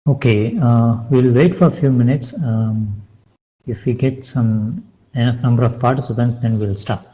Okay, we'll wait for a few minutes. If we get some enough number of participants, then we'll start.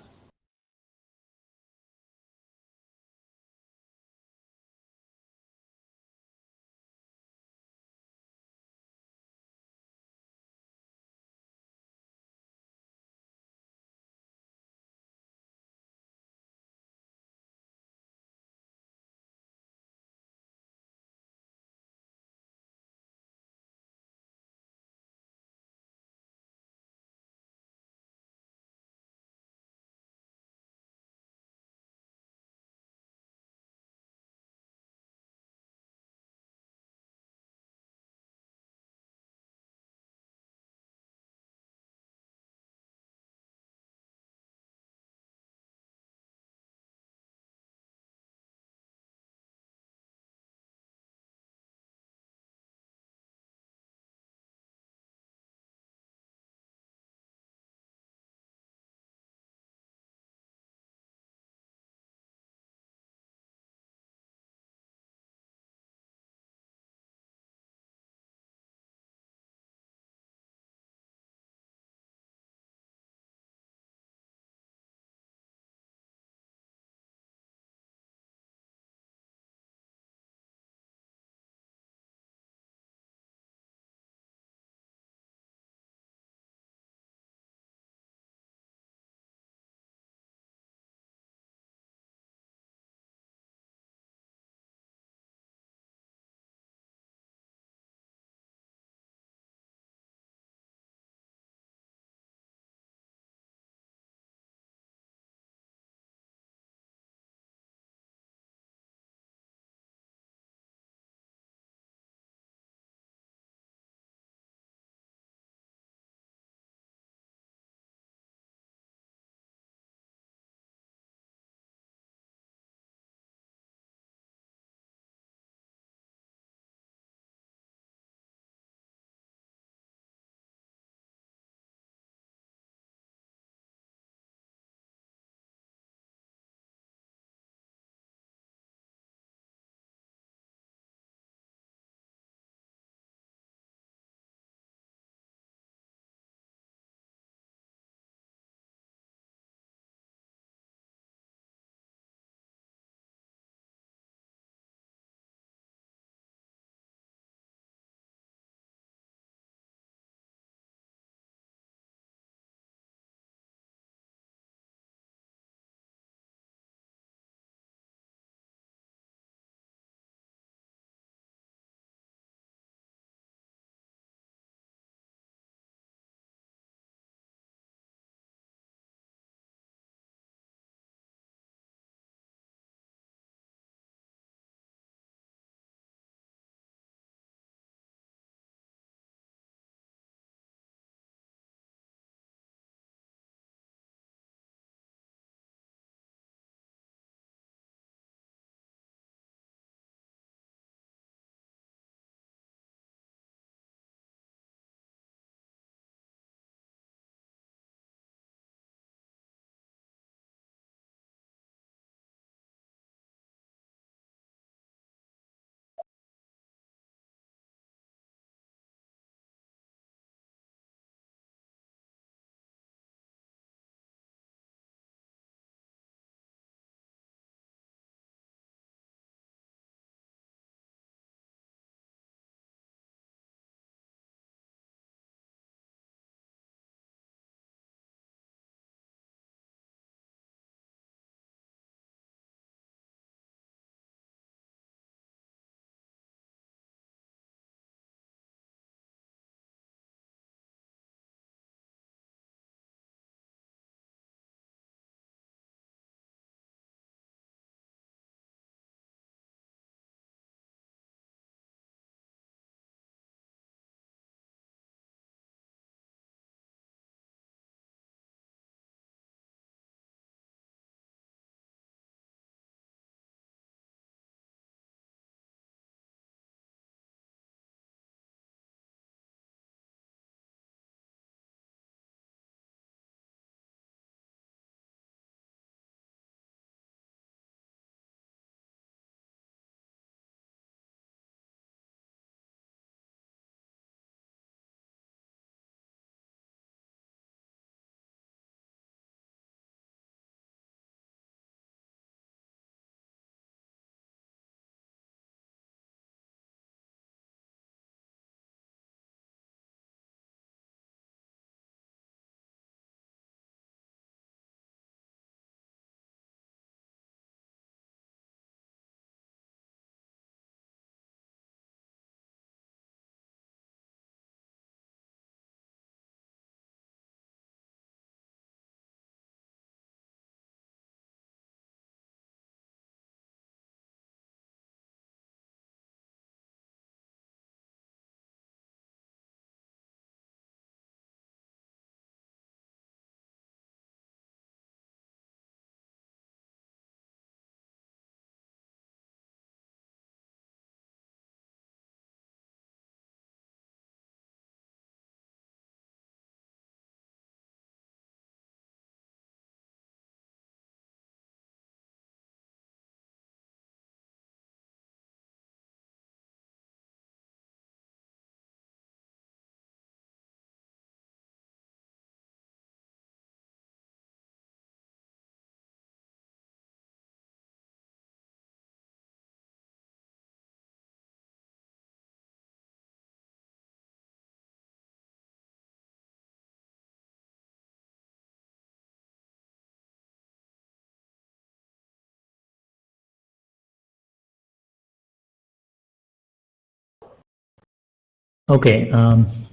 Okay,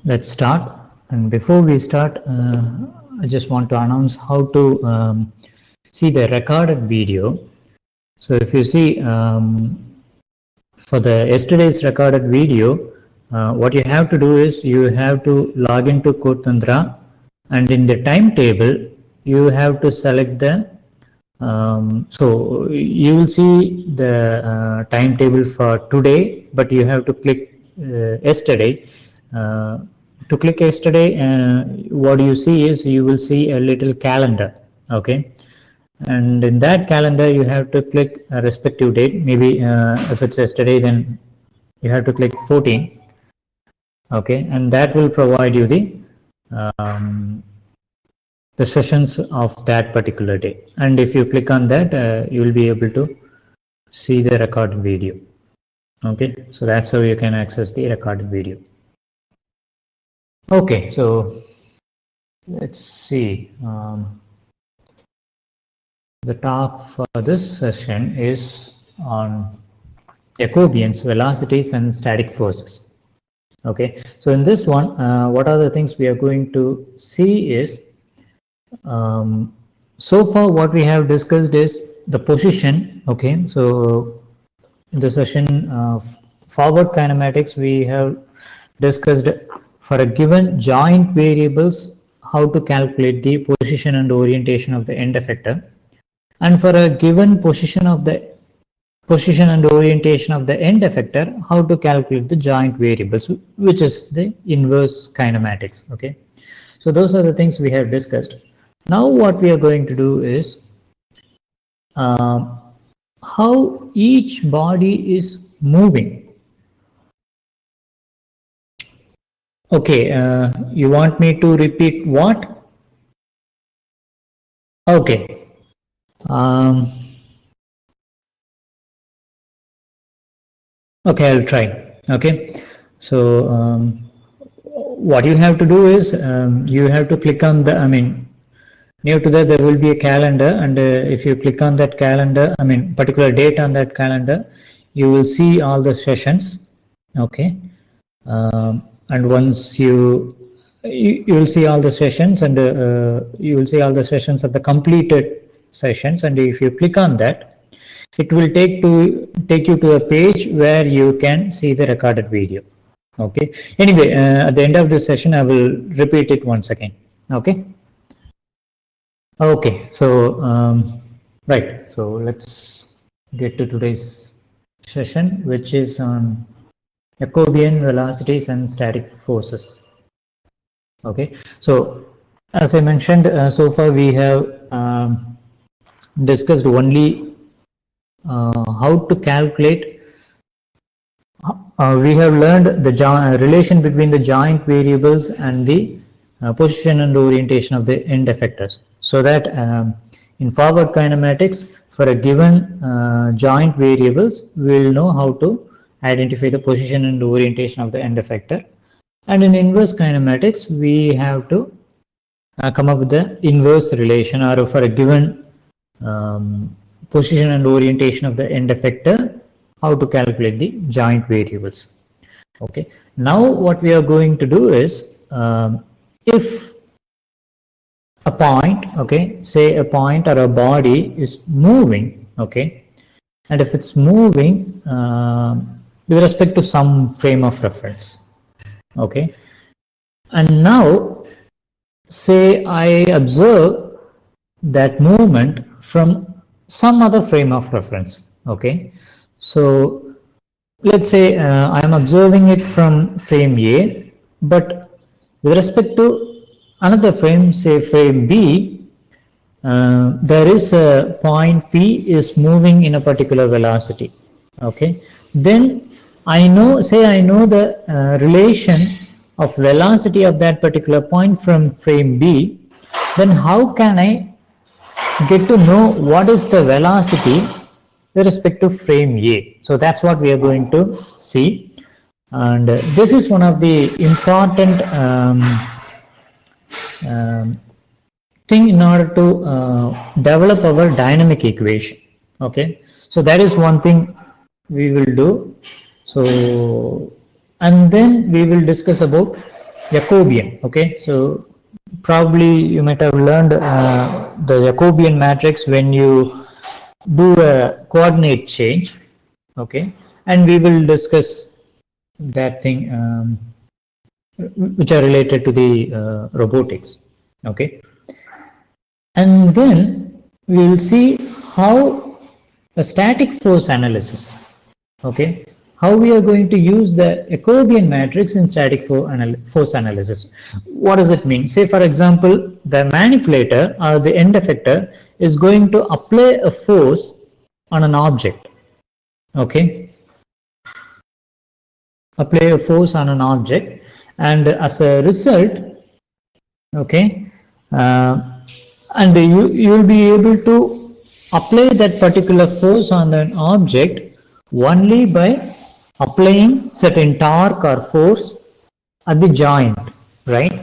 let's start. And before we start, I just want to announce how to see the recorded video. So if you see for the yesterday's recorded video, what you have to do is you have to log into CodeTantra, and in the timetable you have to select the so you will see the timetable for today, but you have to click yesterday. Uh, to click yesterday, what you see is you will see a little calendar. Okay, and in that calendar you have to click a respective date. Maybe if it's yesterday, then you have to click 14. Okay, and that will provide you um, the sessions of that particular day. And if you click on that, you will be able to see the recorded video. Okay, so that's how you can access the recorded video. Okay, so let's see. The talk for this session is on Jacobians, velocities and static forces. Okay, so in this one, what are the things we are going to see is so far what we have discussed is the position. Okay, so in the session of forward kinematics, we have discussed for a given joint variables how to calculate the position and orientation of the end effector, and for a given position and orientation of the end effector, how to calculate the joint variables, which is the inverse kinematics. Okay, so those are the things we have discussed. Now what we are going to do is how each body is moving. Okay, you want me to repeat what? Okay. Okay, I'll try. Okay, so what you have to do is you have to click on the, near to that there will be a calendar, and if you click on that calendar, particular date on that calendar, you will see all the sessions. Okay, and once you will see all the sessions, and you will see all the sessions of the completed sessions, and if you click on that, it will take you to a page where you can see the recorded video. Okay, anyway, at the end of this session I will repeat it once again. Okay. Okay, so right, so let's get to today's session, which is on Jacobian velocities and static forces. Okay, so as I mentioned, so far we have discussed only how to calculate. We have learned the relation between the joint variables and the position and orientation of the end effectors, so that in forward kinematics, for a given joint variables, we will know how to identify the position and orientation of the end effector, and in inverse kinematics we have to come up with the inverse relation, or for a given position and orientation of the end effector, how to calculate the joint variables. Okay, now what we are going to do is if a point, okay, say a point or a body is moving, okay, and if it's moving with respect to some frame of reference, okay, and now say I observe that movement from some other frame of reference. Okay, so let's say I am observing it from frame A, but with respect to another frame, say frame B, there is a point P is moving in a particular velocity. Okay, then I know the relation of velocity of that particular point from frame B, then how can I get to know what is the velocity with respect to frame A? So that's what we are going to see, and this is one of the important thing in order to develop our dynamic equation. Okay, so that is one thing we will do. So and then we will discuss about Jacobian. Okay, so probably you might have learned the Jacobian matrix when you do a coordinate change. Okay, and we will discuss that thing which are related to the robotics. Okay, and then we will see how a static force analysis, okay, how we are going to use the Jacobian matrix in static force analysis. What does it mean? Say for example, the manipulator or the end effector is going to apply a force on an object, okay, apply a force on an object, and as a result, okay, and you will be able to apply that particular force on an object only by applying certain torque or force at the joint, right?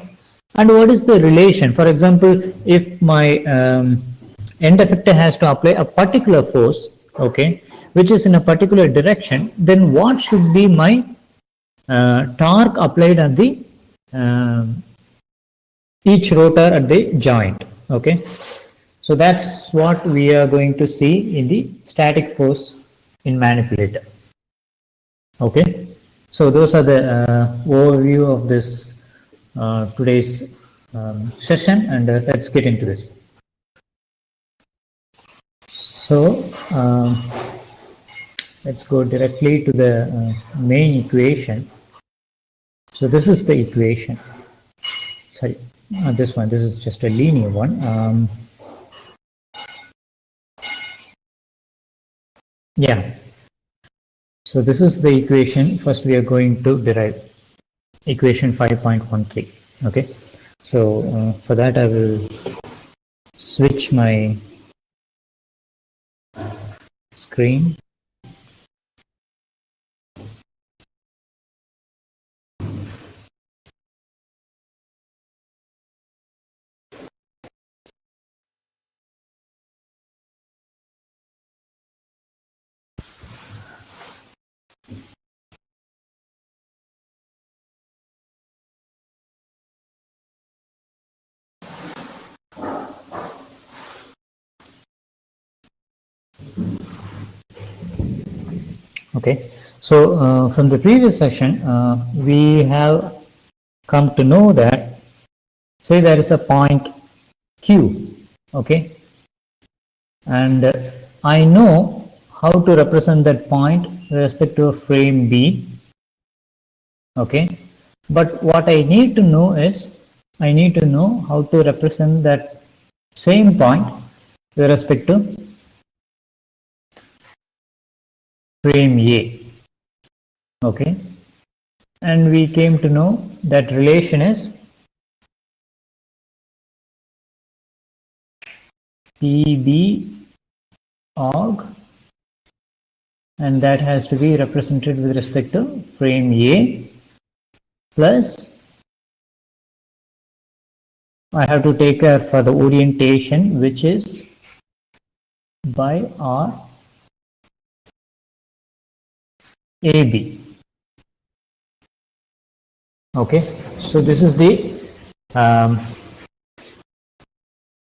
And what is the relation? For example, if my end effector has to apply a particular force, okay, which is in a particular direction, then what should be my torque applied at the each rotor at the joint, okay? So that's what we are going to see in the static force in manipulator, okay? So those are the overview of this today's session, and let's get into this. So let's go directly to the main equation. So this is the equation. Sorry, this one. This is just a linear one. Yeah. So this is the equation. First, we are going to derive equation 5.13. Okay. So for that, I will switch my screen. Okay, so from the previous session, we have come to know that, say there is a point Q, okay, and I know how to represent that point with respect to a frame B, okay, but what I need to know is, I need to know how to represent that same point with respect to frame A, okay, and we came to know that relation is PB org, and that has to be represented with respect to frame A plus I have to take care for the orientation, which is by R AB. Okay, so this is the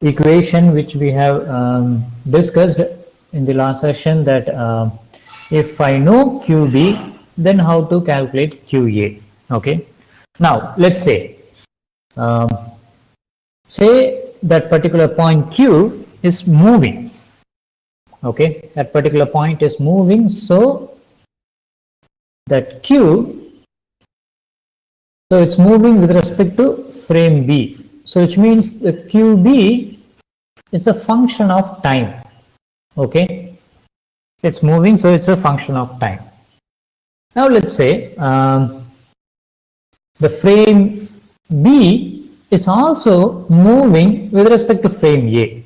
equation which we have discussed in the last session, that if I know QB, then how to calculate QA. Okay, now let's say say that particular point Q is moving. Okay, that particular point is moving, so that Q, so it's moving with respect to frame B, so which means the QB is a function of time. Okay, it's moving, so it's a function of time. Now let's say the frame B is also moving with respect to frame A.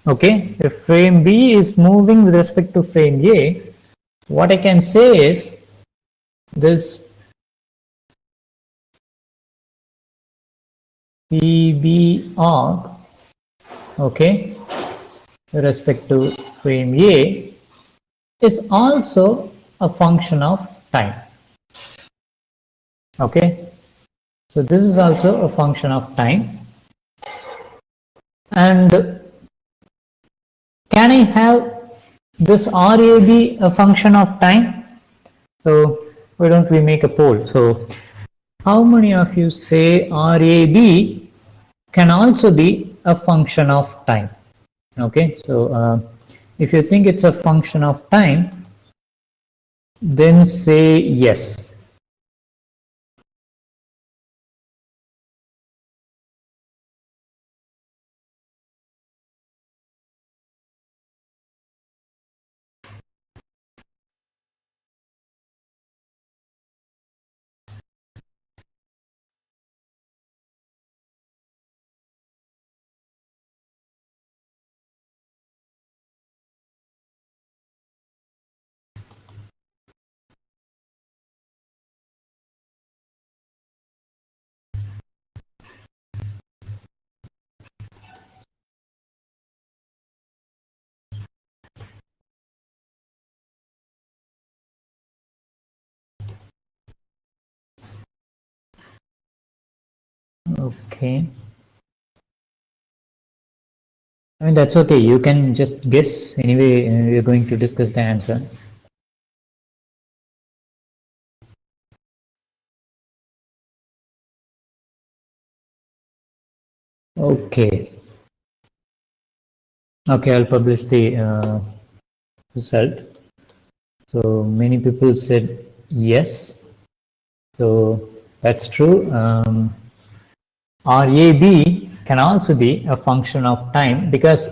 Okay, if frame B is moving with respect to frame A, what I can say is this PB arc, okay, with respect to frame A is also a function of time. Okay, so this is also a function of time. And can I have this RA be a function of time? So why don't we make a poll? So how many of you say RAB can also be a function of time? Okay, so if you think it's a function of time, then say yes. Okay, I mean that's okay, you can just guess anyway. We're going to discuss the answer. Okay, okay, I'll publish the result. So many people said yes, so that's true. RAB can also be a function of time because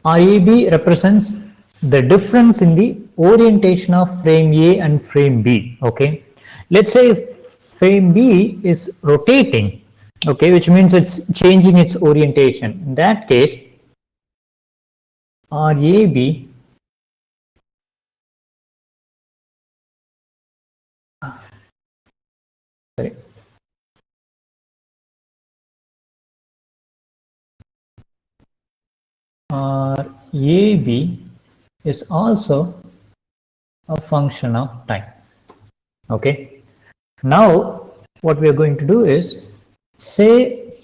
RAB represents the difference in the orientation of frame A and frame B. Okay, let's say if frame B is rotating, okay, which means it's changing its orientation. In that case, RAB sorry, RAB is also a function of time. Okay, now what we are going to do is, say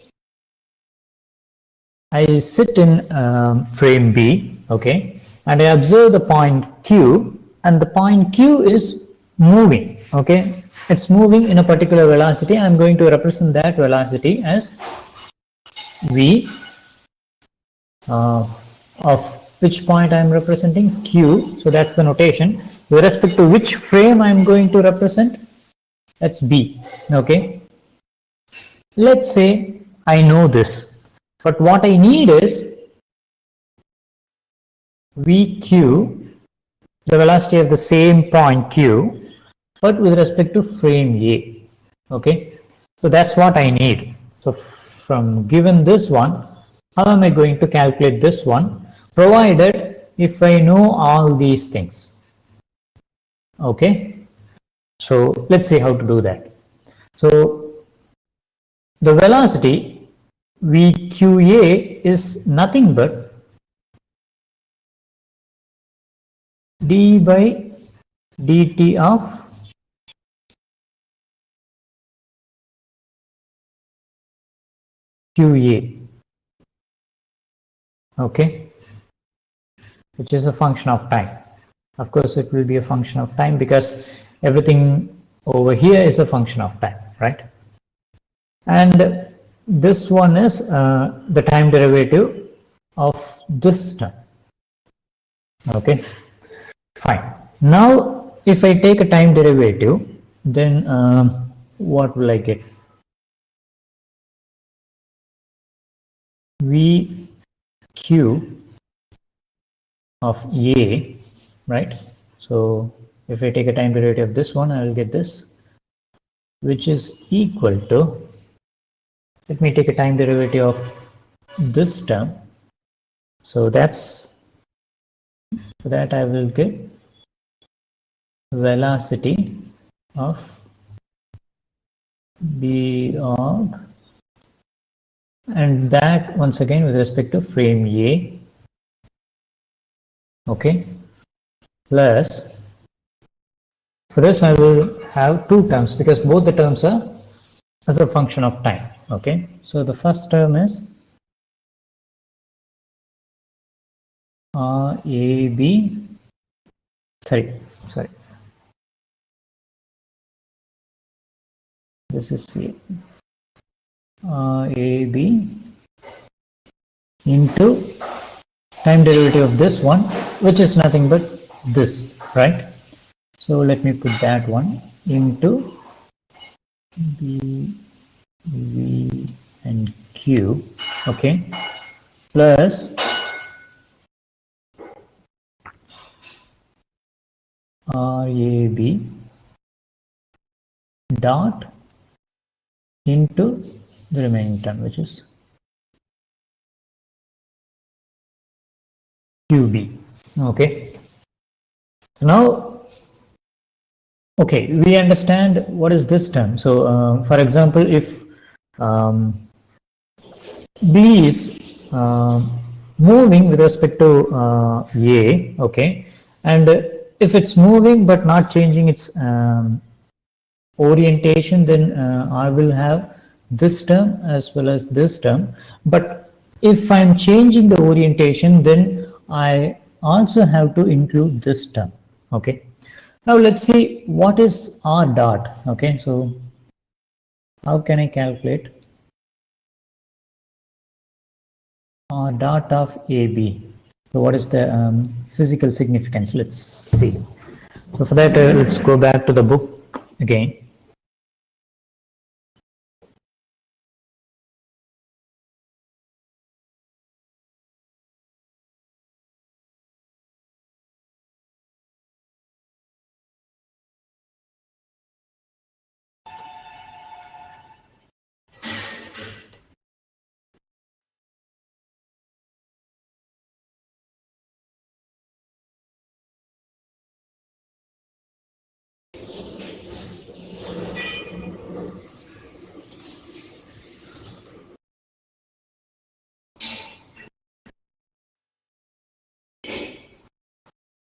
I sit in frame B, okay, and I observe the point Q, and the point Q is moving, okay, it's moving in a particular velocity. I'm going to represent that velocity as V of which point I'm representing, Q, so that's the notation. With respect to which frame I'm going to represent, that's B, okay. Let's say I know this, but what I need is VQ, the velocity of the same point Q, but with respect to frame A, okay. So that's what I need. So from given this one, how am I going to calculate this one, provided if I know all these things, okay. So let's see how to do that. So the velocity VQA is nothing but d by dt of QA, okay, which is a function of time. Of course, it will be a function of time because everything over here is a function of time, right? And this one is the time derivative of this term, okay, fine. Now, if I take a time derivative, then what will I get? VQ of A, right? So if I take a time derivative of this one, I will get this, which is equal to, let me take a time derivative of this term. So that's, so that I will get velocity of B of, and that once again with respect to frame A, okay, plus, for this I will have two terms because both the terms are as a function of time. Okay, so the first term is RAB, sorry, this is C, RAB into time derivative of this one, which is nothing but this, right? So let me put that one into B, V and Q, okay, plus RAB dot into the remaining term, which is QB. Okay, now, okay, we understand what is this term. So for example, if B is moving with respect to A, okay, and if it's moving but not changing its orientation, then I will have this term as well as this term. But if I'm changing the orientation, then I also have to include this term. Okay, now let's see what is R dot. Okay, so how can I calculate R dot of AB? So what is the physical significance? Let's see. So for that, let's go back to the book again.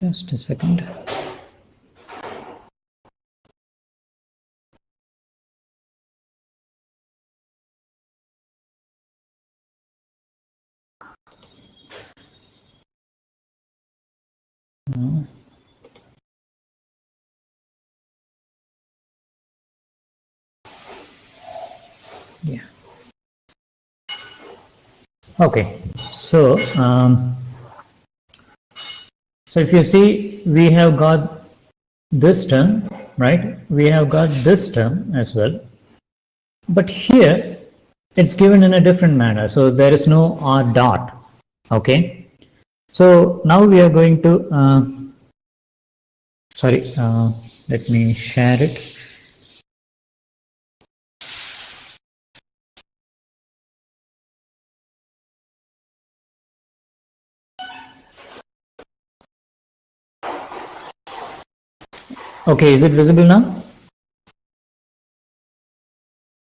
Just a second. Yeah. Okay. So so if you see, we have got this term, right? We have got this term as well. But here it's given in a different manner. So there is no R dot. Okay. So now we are going to, sorry, let me share it. Okay, is it visible now?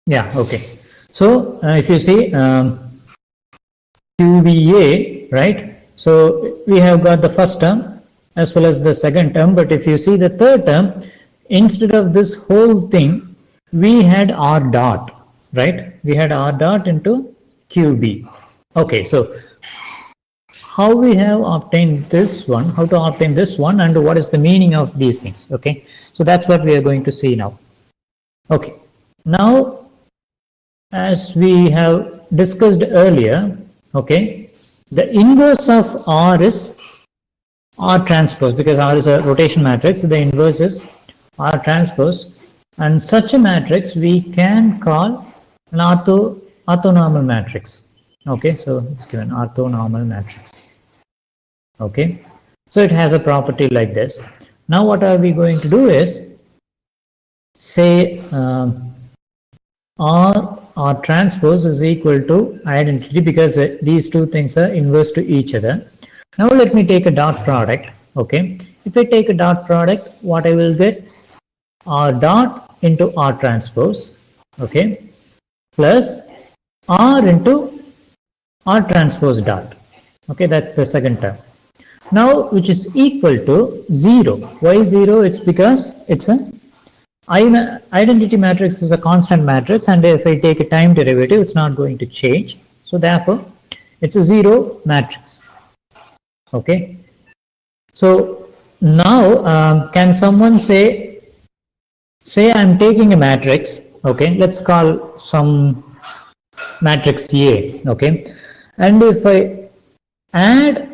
Yeah, okay. So if you see QVA, right? So we have got the first term as well as the second term, but if you see the third term, instead of this whole thing, we had R dot, right? We had R dot into QB. Okay, so how we have obtained this one, how to obtain this one, and what is the meaning of these things? Okay, so that's what we are going to see now. Okay, now as we have discussed earlier, okay, the inverse of R is R transpose, because R is a rotation matrix. The inverse is R transpose, and such a matrix we can call an orthonormal matrix. Okay, so it's given orthonormal matrix. Okay, so it has a property like this. Now what are we going to do is say R transpose is equal to identity, because these two things are inverse to each other. Now let me take a dot product. Okay, if I take a dot product, what I will get, R dot into R transpose, okay, plus R into R transpose dot. Okay, that's the second term. Now which is equal to 0. Why 0? It's because it's a Identity matrix is a constant matrix, and if I take a time derivative, it's not going to change. So therefore, it's a zero matrix. Okay. So now, can someone say I'm taking a matrix. Okay, let's call some matrix A. Okay, and if I add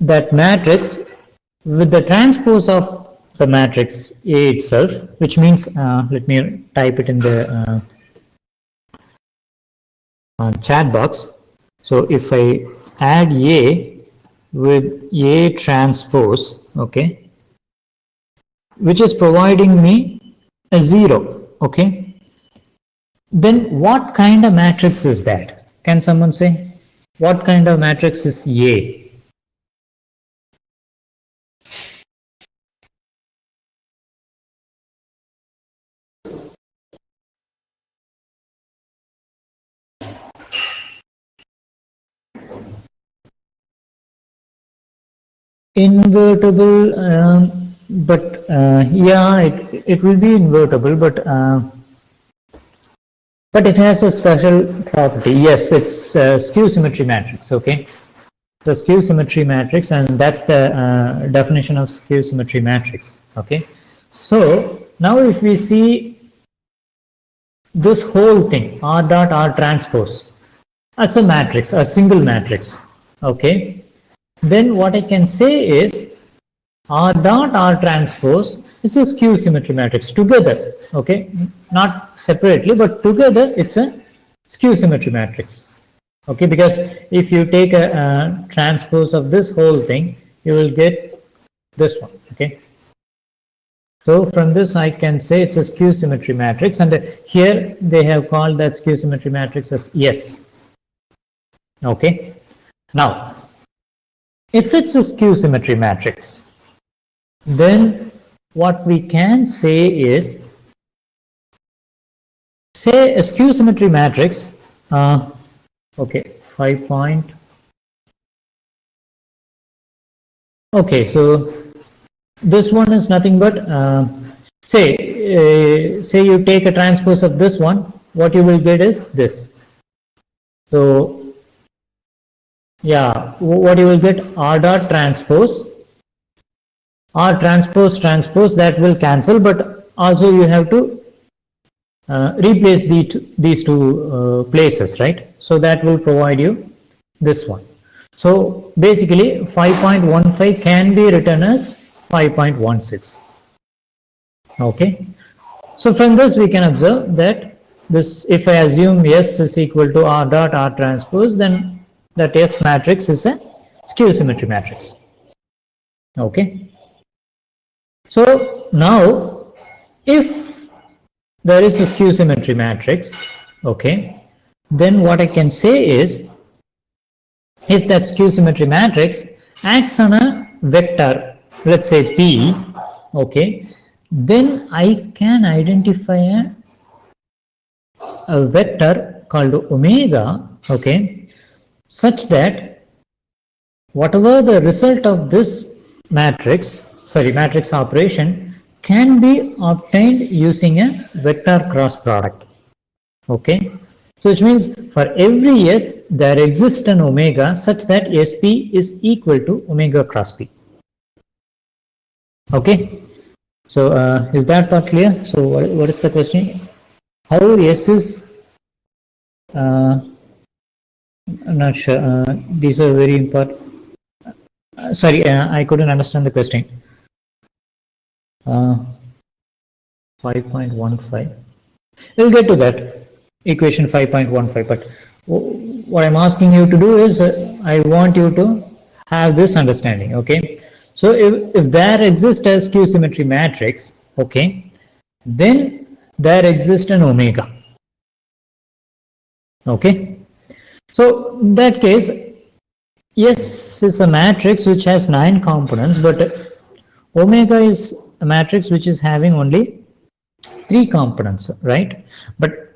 that matrix with the transpose of the matrix A itself, which means, let me type it in the chat box. So if I add A with A transpose, okay, which is providing me a 0, okay, then what kind of matrix is that? Can someone say what kind of matrix is A? Invertible, but yeah, it will be invertible, but it has a special property. Yes, it's a skew symmetry matrix. Okay, the skew symmetry matrix, and that's the definition of skew symmetry matrix. Okay, so now if we see this whole thing, R dot R transpose, as a matrix, a single matrix, okay, then what I can say is R dot R transpose is a skew symmetry matrix together, okay, not separately, but together it's a skew symmetry matrix, okay, because if you take a transpose of this whole thing, you will get this one, okay. So from this I can say it's a skew symmetry matrix, and here they have called that skew symmetry matrix as S. Okay. Now, if it's a skew symmetry matrix, then what we can say is, say a skew symmetry matrix, okay, 5 point. Okay, so this one is nothing but, say you take a transpose of this one, what you will get is this. So yeah, what you will get, R dot transpose, R transpose transpose, that will cancel, but also you have to replace these two places, right? So that will provide you this one. So basically 5.15 can be written as 5.16. Okay. So from this we can observe that this, if I assume S is equal to R dot R transpose, then that S matrix is a skew symmetry matrix. Okay. So now if there is a skew symmetry matrix, okay, then what I can say is, if that skew symmetry matrix acts on a vector, let's say P, okay, then I can identify a vector called omega, okay, such that whatever the result of this matrix, matrix operation, can be obtained using a vector cross product. Okay, so which means for every S there exists an omega such that SP is equal to omega cross P. Okay, so is that part clear? So what is the question? How S is, I'm not sure, these are very important. Sorry, I couldn't understand the question. 5.15. We'll get to that, equation 5.15, but what I'm asking you to do is, I want you to have this understanding. Okay, so if there exists a skew symmetry matrix, okay, then there exists an omega. Okay, so in that case, S is a matrix which has 9 components, but omega is a matrix which is having only 3 components, right? But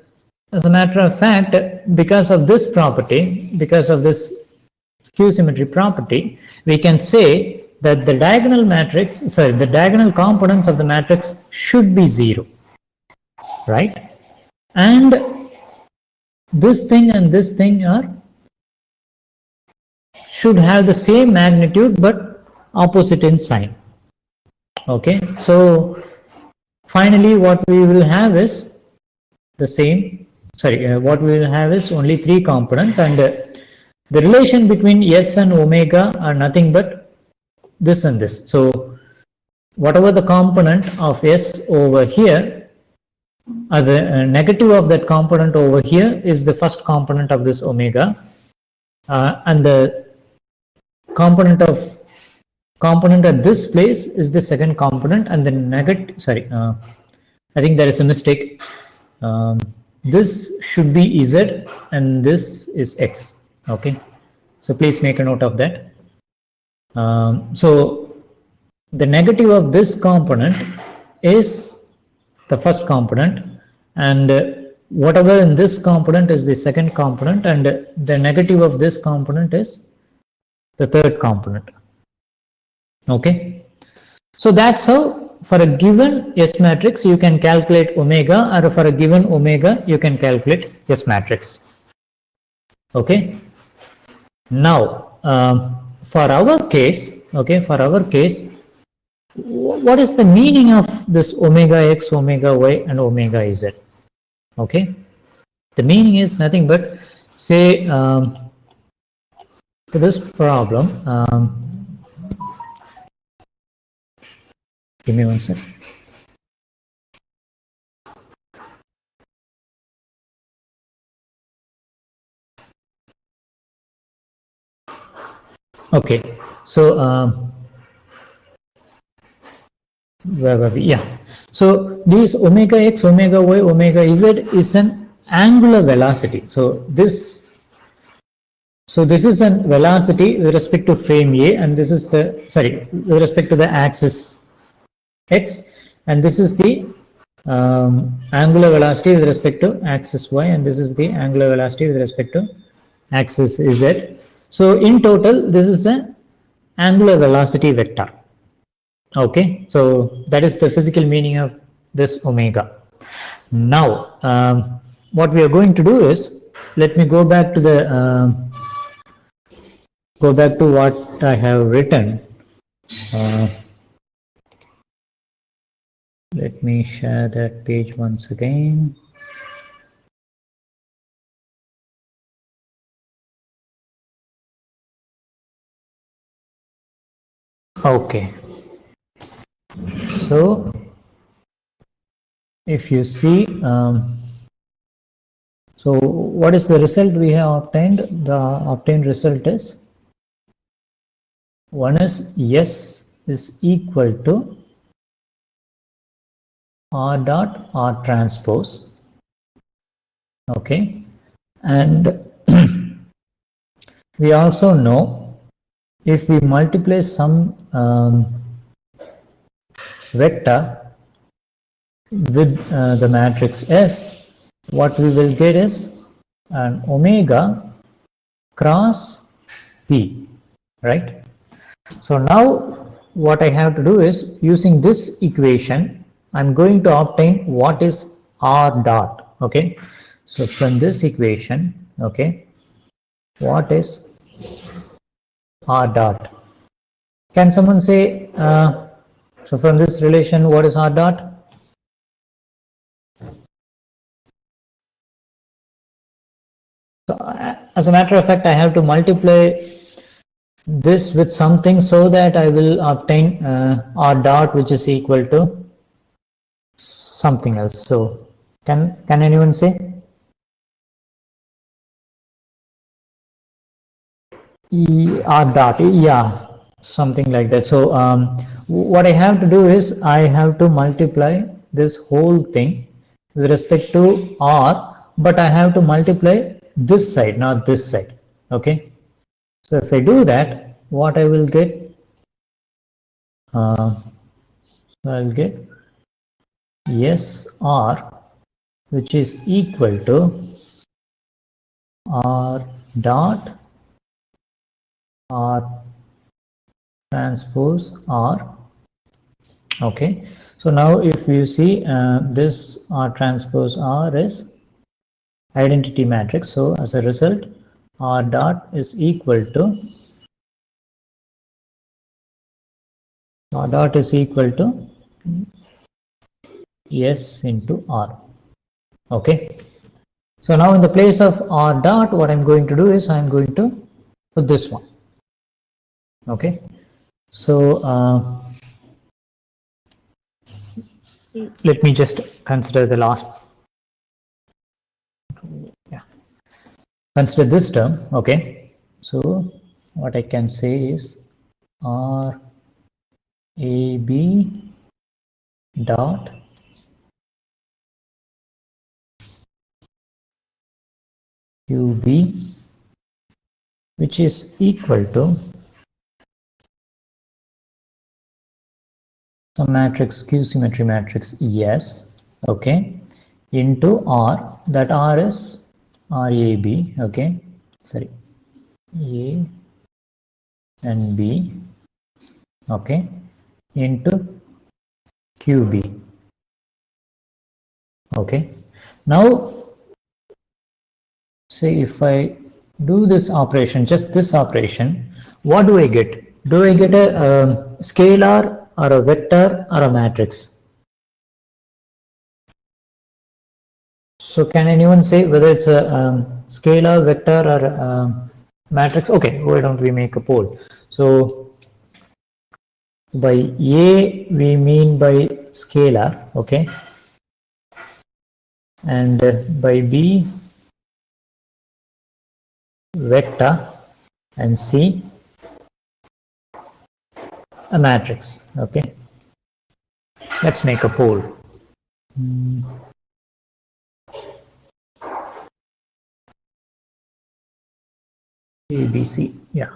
as a matter of fact, because of this property, because of this skew symmetry property, we can say that the diagonal matrix, the diagonal components of the matrix should be 0. right? And this thing and this thing should have the same magnitude but opposite in sign. Okay, so finally what we will have is the same, what we will have is only three components, and the relation between S and omega are nothing but this and this. So whatever the component of S over here, the negative of that component over here is the first component of this omega, and the component at this place is the second component, and the negative, I think there is a mistake. This should be Z and this is X. Okay, so please make a note of that. So the negative of this component is the first component, and whatever in this component is the second component, and the negative of this component is the third component. Okay, so that's how for a given S matrix you can calculate omega, or for a given omega you can calculate S matrix. Okay, now for our case, what is the meaning of this omega x, omega y and omega z? Okay, the meaning is nothing but, say for this problem, give me one sec. Okay, so where were we? Yeah, so this omega x, omega y, omega z is an angular velocity. So this is a velocity with respect to frame A, and this is the, with respect to the axis x, and this is the angular velocity with respect to axis y, and this is the angular velocity with respect to axis z. So in total this is an angular velocity vector. Okay, so that is the physical meaning of this omega. Now what we are going to do is, let me go back to the what I have written. Let me share that page once again. Okay, so if you see, so what is the result we have obtained? The obtained result is, one is S is equal to R dot R transpose. Okay, and we also know if we multiply some vector with the matrix S, what we will get is an omega cross P, right? So now what I have to do is, using this equation, I'm going to obtain what is R dot. Okay, so from this equation, okay, what is R dot? Can someone say, so from this relation, what is R dot? So as a matter of fact, I have to multiply this with something so that I will obtain R dot, which is equal to something else. So can anyone say? R dot, yeah, something like that. So what I have to do is, I have to multiply this whole thing with respect to R, but I have to multiply this side, not this side. Okay, so if I do that, what I will get, I'll get SR, which is equal to R dot R transpose R Okay, so now if you see this R transpose R is identity matrix, so as a result R dot is equal to S into R. Okay, so now in the place of R dot, what I'm going to do is I'm going to put this one. Okay, so let me just consider the last, yeah, consider this term. Okay, so what I can say is R A B dot Q B, which is equal to some matrix, Q symmetry matrix S, okay, into R, that R is RAB, okay, sorry, A and B, okay, into QB, okay. Now, say if I do this operation, just this operation, what do I get? Do I get a scalar or a vector or a matrix? So can anyone say whether it's a scalar, vector, or matrix? Okay, why don't we make a poll? So by A we mean by scalar, okay, and by B vector, and C a matrix. Okay, let's make a poll. A, B, C, yeah.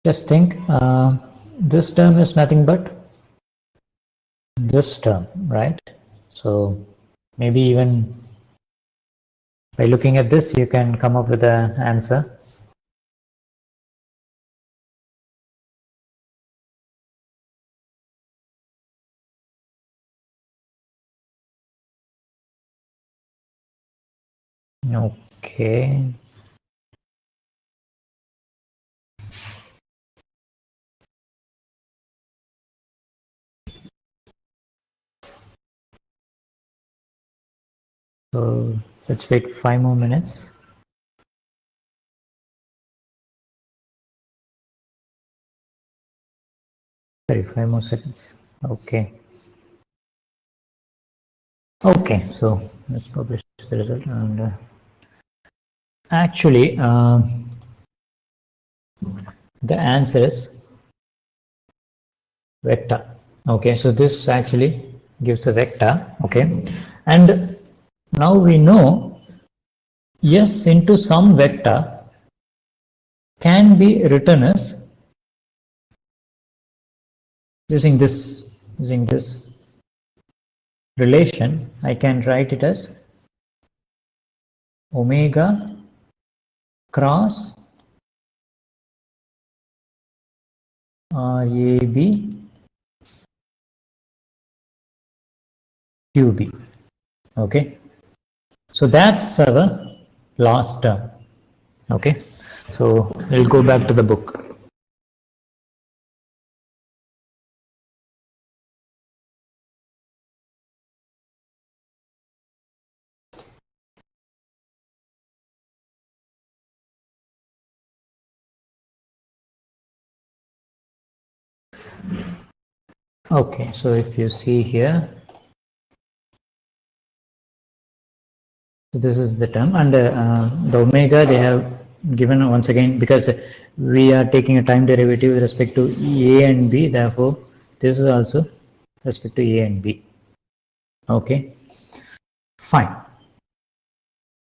Just think, this term is nothing but this term, right? So maybe even by looking at this, you can come up with an answer. Okay. So let's wait 5 more minutes. Sorry, 5 more seconds. Okay. Okay, so let's publish the result. And actually, the answer is vector. Okay, so this actually gives a vector. Okay, and now we know S into some vector can be written as using this relation. I can write it as omega cross RAB QB. Okay, so that's our last term. Okay, so we'll go back to the book. Okay, so if you see here, so this is the term, and the omega they have given once again, because we are taking a time derivative with respect to A and B, therefore This is also respect to A and B. Okay, fine.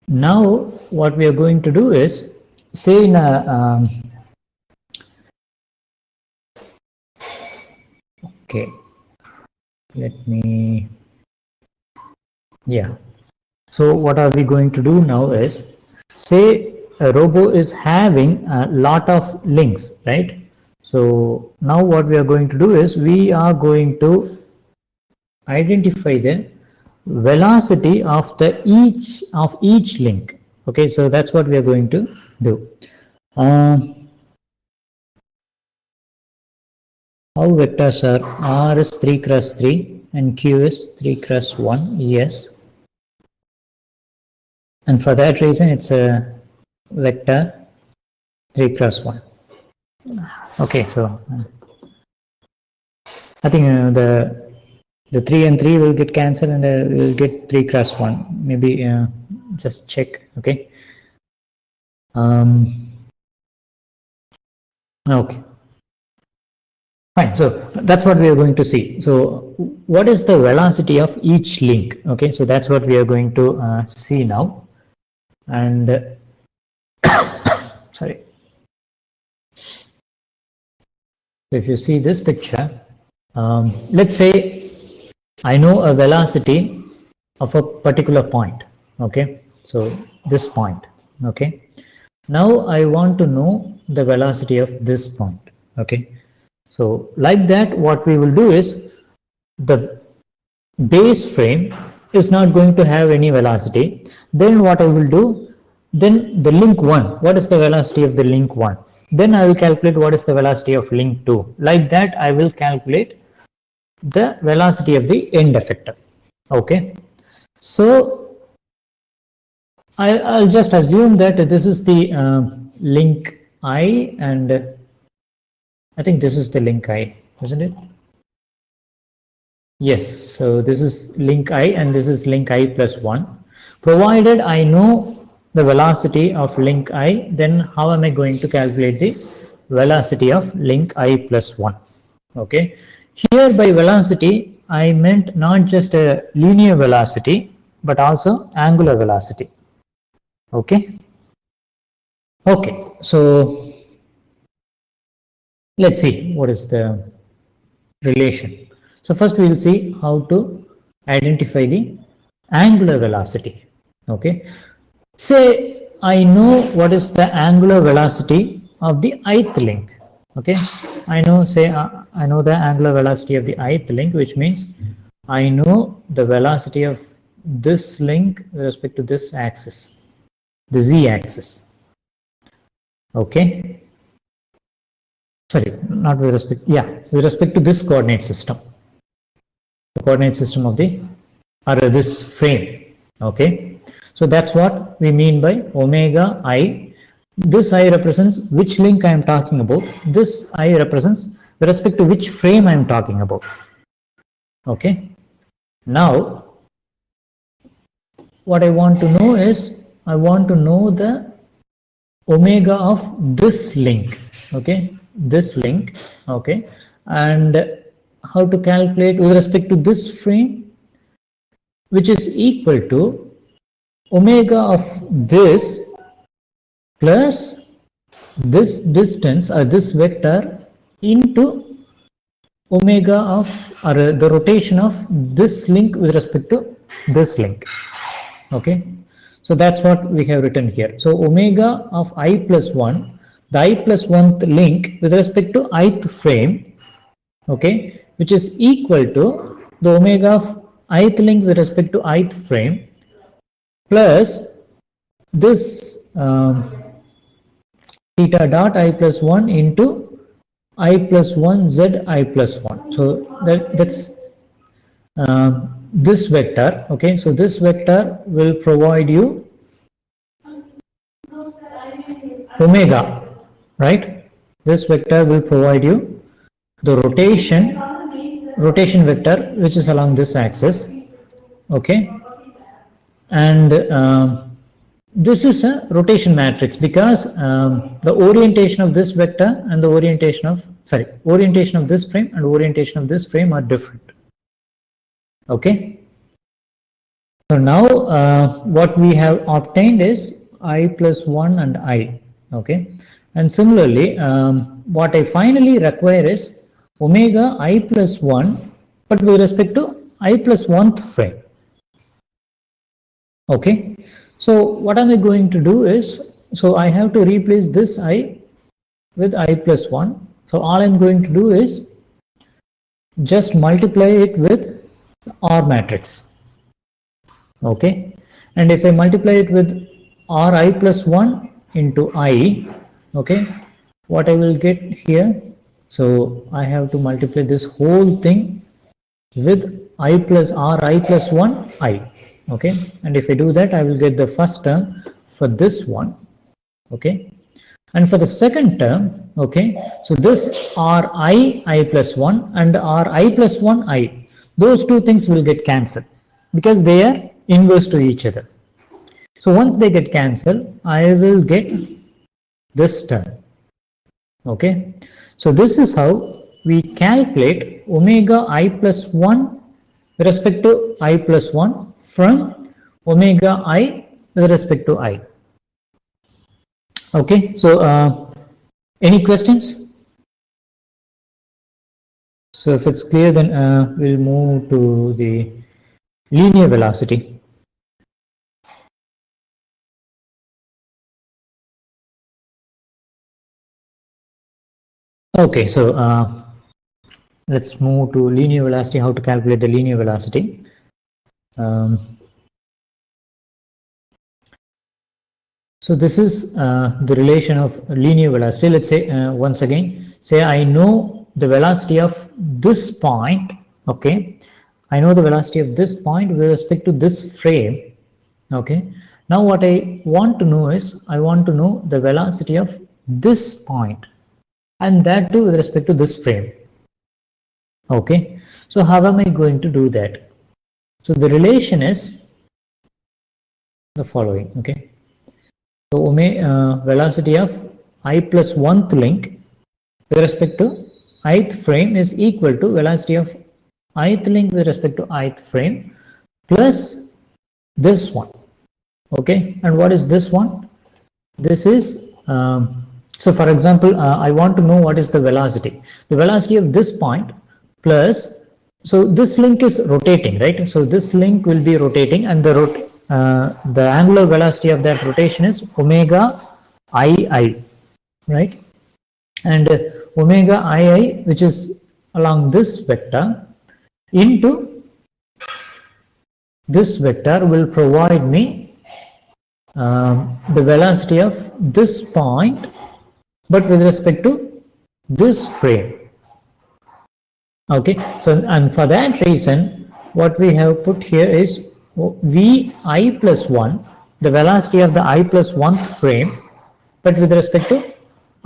Now what we are going to do is, say in a okay, let me, yeah. So what are we going to do now is, say a robo is having a lot of links, right? So now what we are going to do is, we are going to identify the velocity of each link. Okay, so that's what we are going to do. How vectors are? R is 3 cross 3 and Q is 3 cross 1. Yes, and for that reason it's a vector 3 cross 1. Okay, so I think the 3 and 3 will get cancelled, and we'll get 3 cross 1. Maybe just check. Okay. Okay. Fine. So that's what we are going to see. So what is the velocity of each link? Okay. So that's what we are going to see now. And sorry. So if you see this picture, let's say I know a velocity of a particular point. Okay. So this point. Okay. Now I want to know the velocity of this point. Okay. So like that, what we will do is, the base frame is not going to have any velocity. Then what I will do, then the link 1, what is the velocity of the link 1? Then I will calculate what is the velocity of link 2. Like that, I will calculate the velocity of the end effector. Okay. So I'll just assume that this is the link I, and I think this is the link I, isn't it? Yes, so this is link I and this is link I plus 1. Provided I know the velocity of link I, then how am I going to calculate the velocity of link I plus 1? Okay, here by velocity I meant not just a linear velocity but also angular velocity. Okay, okay, so let's see what is the relation. So first we will see how to identify the angular velocity. Okay, say I know what is the angular velocity of the ith link. Okay, I know, say I know the angular velocity of the ith link, which means I know the velocity of this link with respect to this axis, the z axis. Okay, sorry, not with respect, yeah, with respect to this coordinate system, the coordinate system of the, or this frame. Okay, so that's what we mean by omega I. This I represents which link I am talking about. This I represents with respect to which frame I am talking about. Okay, now what I want to know is, I want to know the omega of this link. Okay, this link. Okay, and how to calculate with respect to this frame, which is equal to omega of this plus this distance or this vector into omega of, or the rotation of this link with respect to this link. Okay, so that's what we have written here. So omega of I plus 1, the I plus 1th link with respect to ith frame, okay, which is equal to the omega of ith link with respect to ith frame plus this theta dot I plus 1 into I plus 1 z I plus 1. So that's this vector. Okay, so this vector will provide you omega, right? This vector will provide you the rotation vector which is along this axis. Okay, and this is a rotation matrix because the orientation of this vector and the orientation of this frame and orientation of this frame are different. Okay. So now what we have obtained is I plus 1 and I. Okay. And similarly, what I finally require is omega I plus 1, but with respect to I plus 1th frame. Okay. So what am I going to do is, so I have to replace this I with I plus 1. So all I'm going to do is just multiply it with R matrix. Okay. And if I multiply it with Ri plus 1 into I, okay, what I will get here, so I have to multiply this whole thing with I plus Ri plus 1 I. Okay. And if I do that, I will get the first term for this one. Okay. And for the second term, okay, so this Ri I plus 1 and Ri plus 1 I, those two things will get cancelled because they are inverse to each other. So once they get cancelled, I will get this term. Okay. So this is how we calculate omega I plus 1 with respect to I plus 1 from omega I with respect to I. Okay. So any questions? So if it's clear, then we'll move to the linear velocity. Okay, so let's move to linear velocity, how to calculate the linear velocity. So this is the relation of linear velocity. Let's say once again, say I know the velocity of this point, okay. I know the velocity of this point with respect to this frame, okay. Now what I want to know is, I want to know the velocity of this point, and that too with respect to this frame. Okay, so how am I going to do that? So the relation is the following. Okay, so velocity of I plus 1th link with respect to ith frame is equal to velocity of ith link with respect to ith frame plus this one. Okay, and what is this one? This is so for example, I want to know what is the velocity. The velocity of this point plus, so this link is rotating, right? So this link will be rotating, and the angular velocity of that rotation is omega I, right? And omega I, which is along this vector, into this vector will provide me the velocity of this point, but with respect to this frame. Okay, so and for that reason, what we have put here is Vi plus 1, the velocity of the I plus 1th frame, but with respect to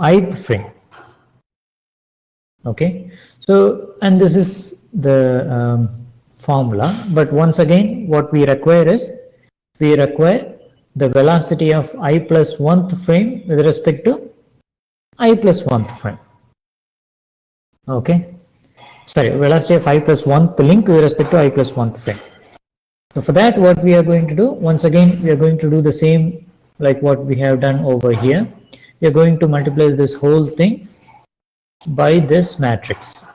ith frame. Okay, so and this is the formula, but once again what we require is, we require the velocity of I plus 1th frame with respect to I plus 1th frame. Okay, sorry, velocity of I plus 1th link with respect to I plus 1th frame. So for that, what we are going to do, once again we are going to do the same like what we have done over here. We are going to multiply this whole thing by this matrix.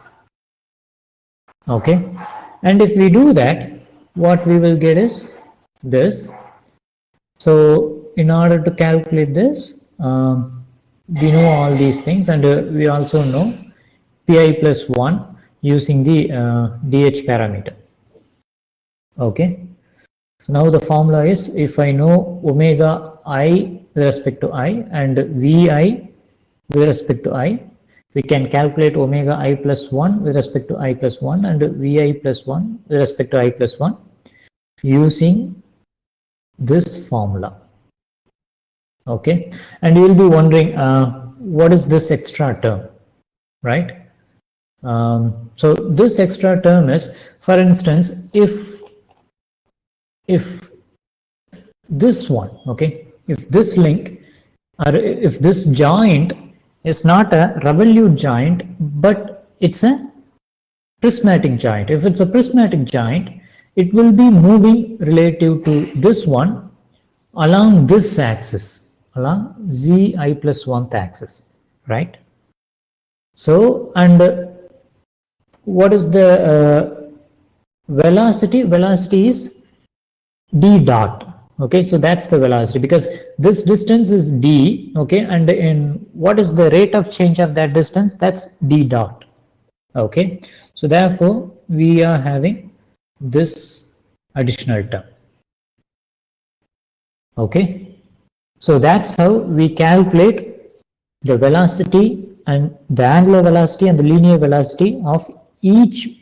Okay, and if we do that, what we will get is this. So in order to calculate this, we know all these things, and we also know pi plus 1 using the dh parameter. Okay, so now the formula is, if I know omega I with respect to I and Vi with respect to I, we can calculate omega I plus 1 with respect to I plus 1 and Vi plus 1 with respect to I plus 1 using this formula. Okay, and you will be wondering what is this extra term, right? So this extra term is, for instance, if this one, okay, if this link or if this joint is not a revolute joint, but it's a prismatic joint. If it's a prismatic joint, it will be moving relative to this one along this axis, along zi plus 1th axis, right? So, and what is the velocity? Velocity is d dot. Okay, so that's the velocity because this distance is d. Okay, and in what is the rate of change of that distance? That's d dot. Okay, so therefore we are having this additional term. Okay, so that's how we calculate the velocity and the angular velocity and the linear velocity of each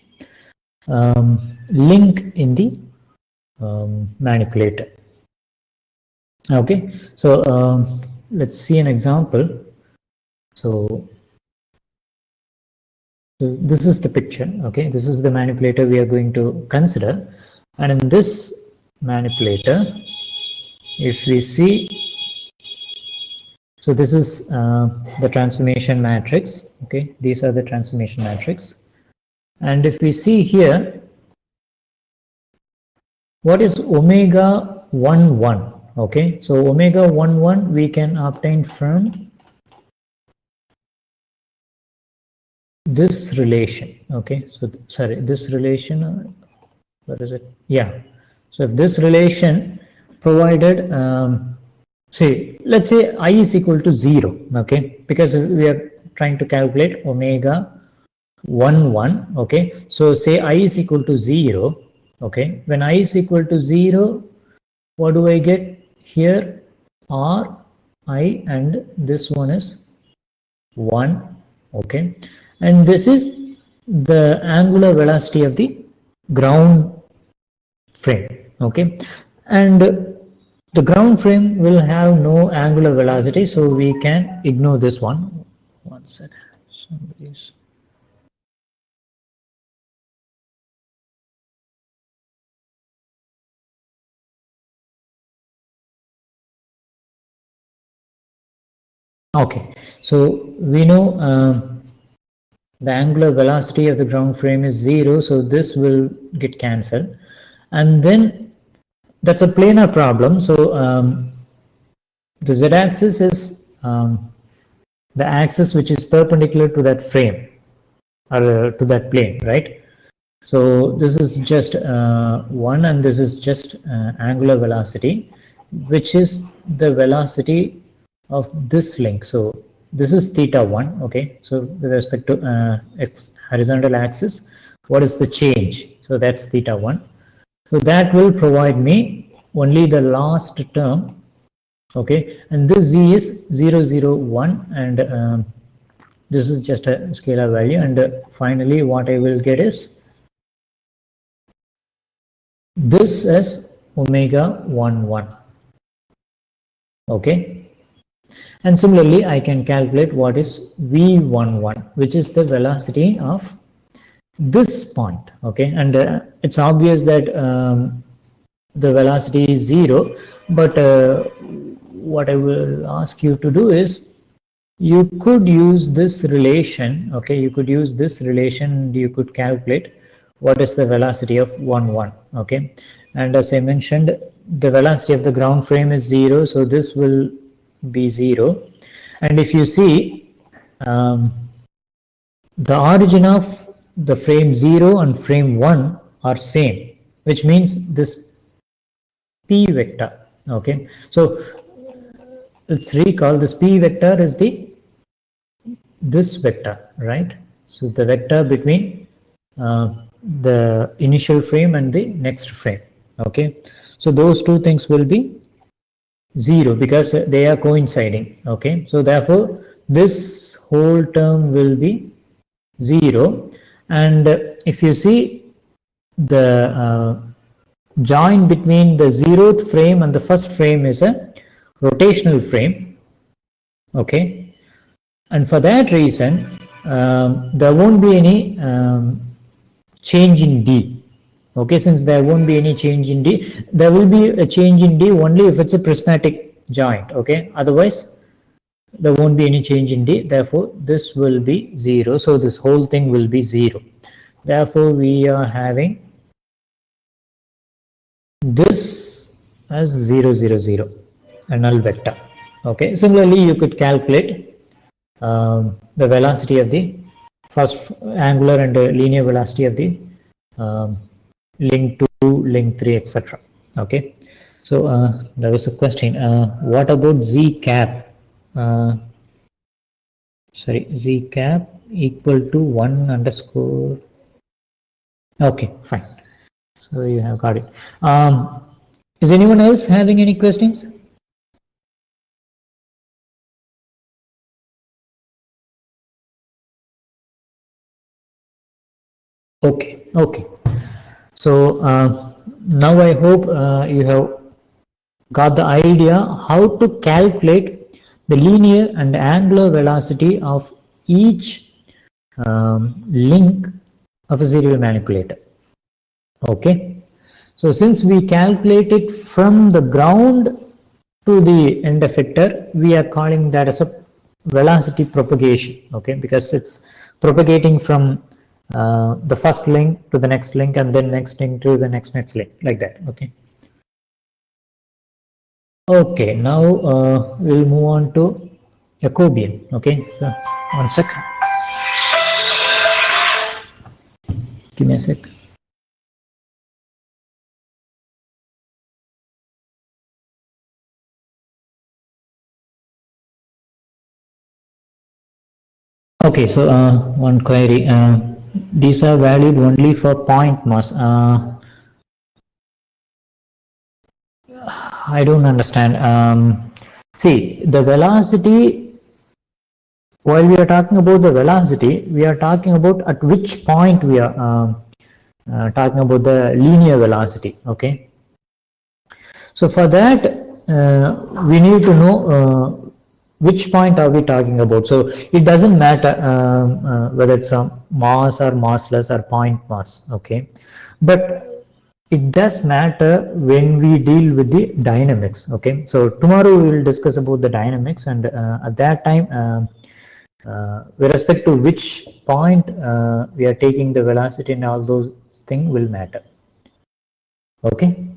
link in the manipulator. Okay, so let's see an example. So this is the picture. Okay, this is the manipulator we are going to consider, and in this manipulator, if we see, so this is the transformation matrix. Okay, these are the transformation matrix, and if we see here, what is omega 1 1? Okay, so omega 1 1 we can obtain from this relation. Okay, so sorry, this relation, what is it? Yeah, so if this relation provided, say, let's say I is equal to 0, okay, because we are trying to calculate omega 1 1. Okay, so say I is equal to 0. Okay, when I is equal to 0, what do I get here? R I, and this one is 1. Okay, and this is the angular velocity of the ground frame. Okay, and the ground frame will have no angular velocity, so we can ignore this one. One second, somebody's. Okay, so we know the angular velocity of the ground frame is 0, so this will get cancelled, and then that's a planar problem. So the z-axis is the axis which is perpendicular to that frame or to that plane, right? So this is just 1, and this is just angular velocity, which is the velocity of this link. So this is theta 1. Okay, so with respect to x horizontal axis, what is the change? So that's theta 1. So that will provide me only the last term. Okay, and this z is 0 0 1, and this is just a scalar value, and finally what I will get is this as omega 1 1. Okay, and similarly I can calculate what is v11, which is the velocity of this point. Okay, and it's obvious that the velocity is 0, but what I will ask you to do is you could use this relation. Okay, you could use this relation and you could calculate what is the velocity of 1 1. Okay, and as I mentioned, the velocity of the ground frame is 0, so this will be 0, and if you see the origin of the frame 0 and frame 1 are same, which means this p vector. Okay, so let's recall this p vector is this vector, right? So the vector between the initial frame and the next frame. Okay, so those two things will be 0 because they are coinciding. Okay, so therefore this whole term will be 0, and if you see the join between the 0th frame and the first frame is a rotational frame. Okay, and for that reason there won't be any change in D. Okay, since there won't be any change in D, there will be a change in D only if it's a prismatic joint. Okay, otherwise there won't be any change in D, therefore this will be 0, so this whole thing will be 0. Therefore we are having this as 0 0 0, a null vector. Okay, similarly you could calculate the velocity of the first angular and linear velocity of the link 2, link 3, etc. Okay, so there was a question, what about z cap? Sorry, z cap equal to 1 underscore. Okay, fine. So you have got it. Is anyone else having any questions? Okay, okay. So now I hope you have got the idea how to calculate the linear and angular velocity of each link of a serial manipulator. Okay, so since we calculate it from the ground to the end effector, we are calling that as a velocity propagation. Okay, because it's propagating from the first link to the next link and then next link to the next link, like that. Okay. Okay, now we'll move on to Jacobian. Okay, so 1 second. Give me a sec. Okay, so one query. These are valid only for point mass. I don't understand. See, the velocity, while we are talking about the velocity, we are talking about at which point we are talking about the linear velocity. Okay. So for that, we need to know which point are we talking about. So it doesn't matter whether it's a mass or massless or point mass. Okay. But it does matter when we deal with the dynamics. Okay, so tomorrow we will discuss about the dynamics, and at that time with respect to which point we are taking the velocity and all those things will matter. Okay,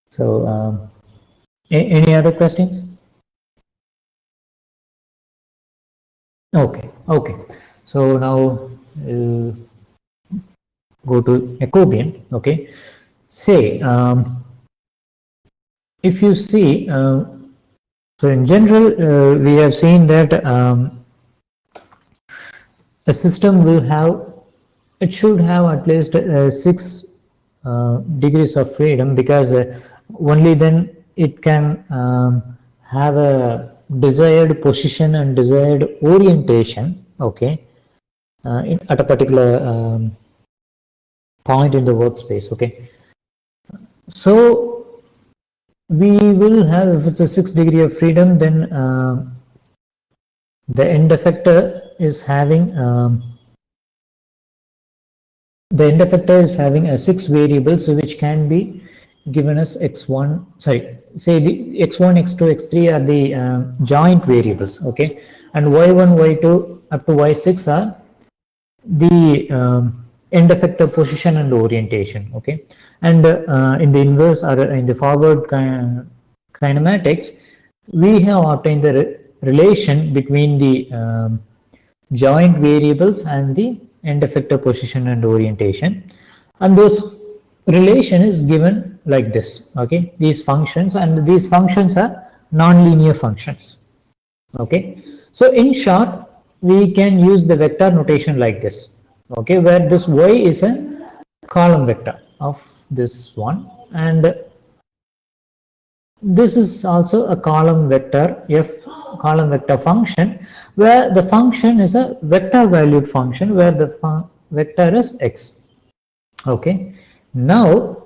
so any other questions? Okay, okay, so now go to Jacobian. Okay, say if you see, so in general we have seen that a system will have, it should have at least 6 degrees of freedom, because only then it can have a desired position and desired orientation. Okay, at a particular point in the workspace. Okay, so we will have, if it's a 6 degree of freedom, then the end effector is having the end effector is having a 6 variables, which can be given as x1, sorry, say the x1, x2, x3 are the joint variables. Okay, and y1, y2 up to y6 are the end effector position and orientation. Okay, and in the inverse or in the forward kinematics, we have obtained the relation between the joint variables and the end effector position and orientation, and those relation is given like this. Okay, these functions, and these functions are nonlinear functions. Okay, so in short, we can use the vector notation like this. Okay, where this y is a column vector of this one, and this is also a column vector, f column vector function, where the function is a vector valued function, where the vector is x. Okay, now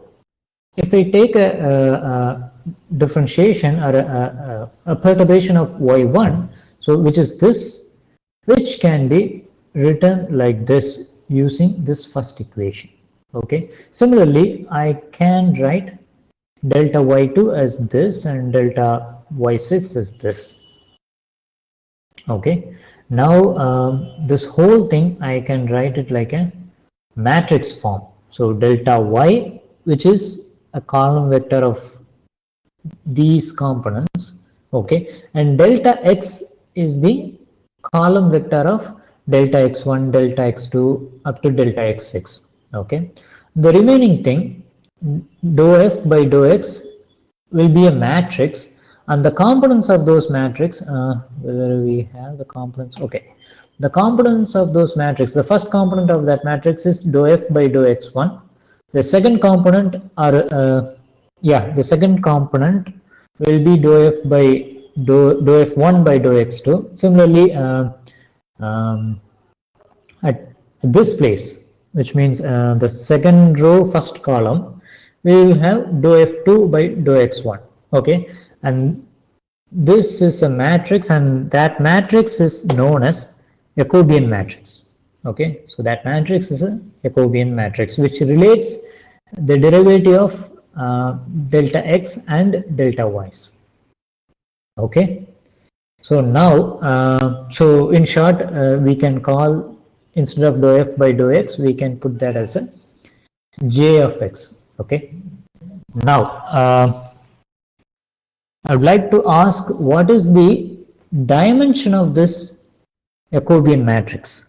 if we take a differentiation or a perturbation of y1, so which is this, which can be written like this using this first equation. Okay, similarly I can write delta y2 as this and delta y6 as this. Okay, now this whole thing I can write it like a matrix form. So delta y, which is a column vector of these components, okay, and delta x is the column vector of delta x1, delta x2 up to delta x6. Okay, the remaining thing, dou f by dou x, will be a matrix, and the components of those matrix, whether we have the components, okay, the components of those matrix, the first component of that matrix is dou f by dou x1. The second component are the second component will be dou f by dou f1 by dou x2. Similarly, um, at this place, which means the second row, first column, we will have dou f2 by dou x1. Okay, and this is a matrix, and that matrix is known as Jacobian matrix. Okay, so that matrix is a Jacobian matrix which relates the derivative of delta x and delta y's. Okay, so now so in short, we can call, instead of dou f by dou x, we can put that as a j of x. Okay, now I would like to ask, what is the dimension of this Jacobian matrix?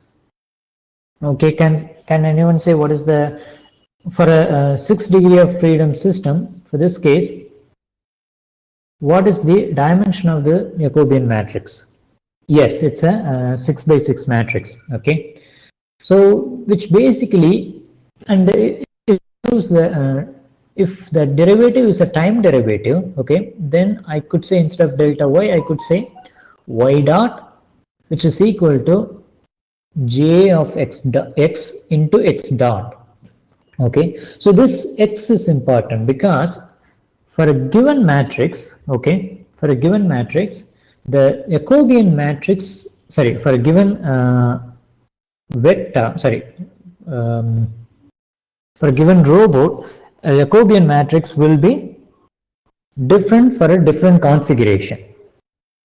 Okay, can anyone say what is the, for a 6 degree of freedom system, for this case, what is the dimension of the Jacobian matrix? Yes, it's a 6 by 6 matrix. Okay, so which basically, and if the derivative is a time derivative, okay, then I could say, instead of delta y, I could say y dot, which is equal to j of x into x dot. Okay, so this x is important because for a given matrix, okay, for a given matrix, the Jacobian matrix, sorry, for a given vector, sorry, for a given robot, a Jacobian matrix will be different for a different configuration.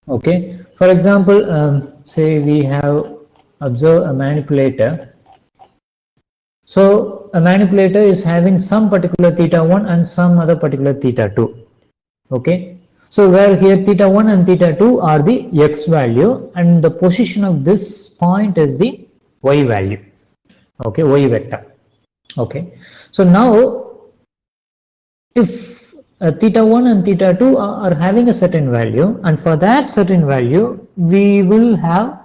Okay, for example, say we have observed a manipulator. So a manipulator is having some particular theta 1 and some other particular theta 2. Okay, so where here theta 1 and theta 2 are the x value, and the position of this point is the y value. Okay, y vector. Okay, so now if theta 1 and theta 2 are having a certain value, and for that certain value we will have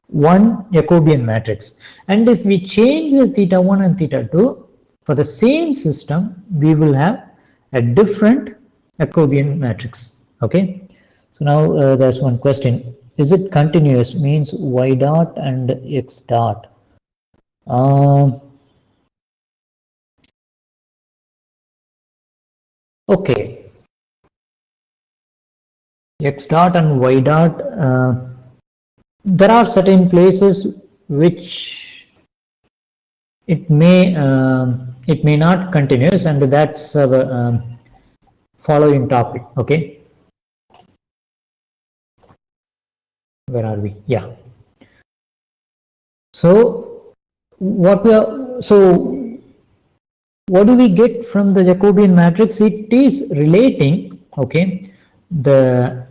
one Jacobian matrix, and if we change the theta 1 and theta 2 for the same system, we will have a different Jacobian matrix. Okay, so now there's one question: is it continuous? Means y dot and x dot. Okay, x dot and y dot, there are certain places which it may not continuous, and that's the following topic. Okay, where are we? Yeah, so what do we get from the Jacobian matrix? It is relating, okay, the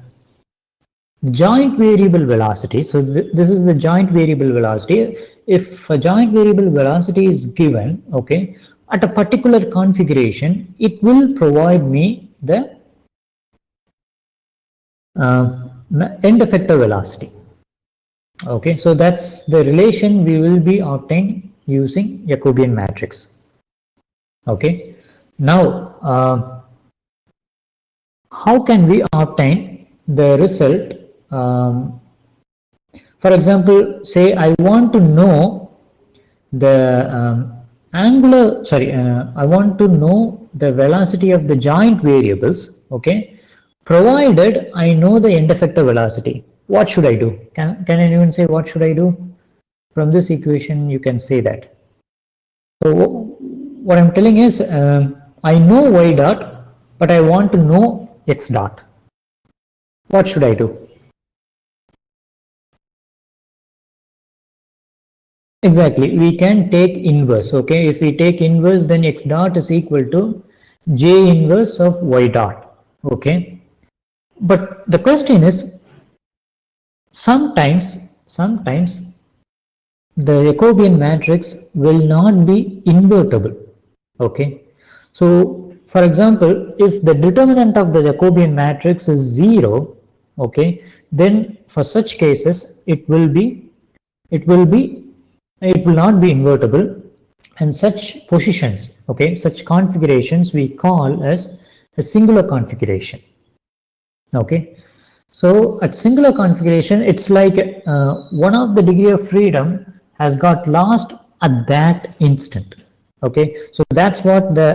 joint variable velocity. So this is the joint variable velocity. If a joint variable velocity is given, okay, at a particular configuration, it will provide me the end effector velocity. Okay, so that's the relation we will be obtaining using Jacobian matrix. Okay, now how can we obtain the result? For example, say I want to know the I want to know the velocity of the joint variables, okay, provided I know the end effector velocity. What should I do? Can anyone say what should I do? From this equation you can say that. So what I'm telling is, I know y dot, but I want to know x dot. What should I do? Exactly, we can take inverse. Okay, if we take inverse, then x dot is equal to j inverse of y dot. Okay, but the question is, sometimes the Jacobian matrix will not be invertible. Okay, so for example, if the determinant of the Jacobian matrix is 0, okay, then for such cases it will not be invertible, and such positions, okay, such configurations we call as a singular configuration. Okay, so at singular configuration, it's like one of the degree of freedom has got lost at that instant. Okay, so that's what the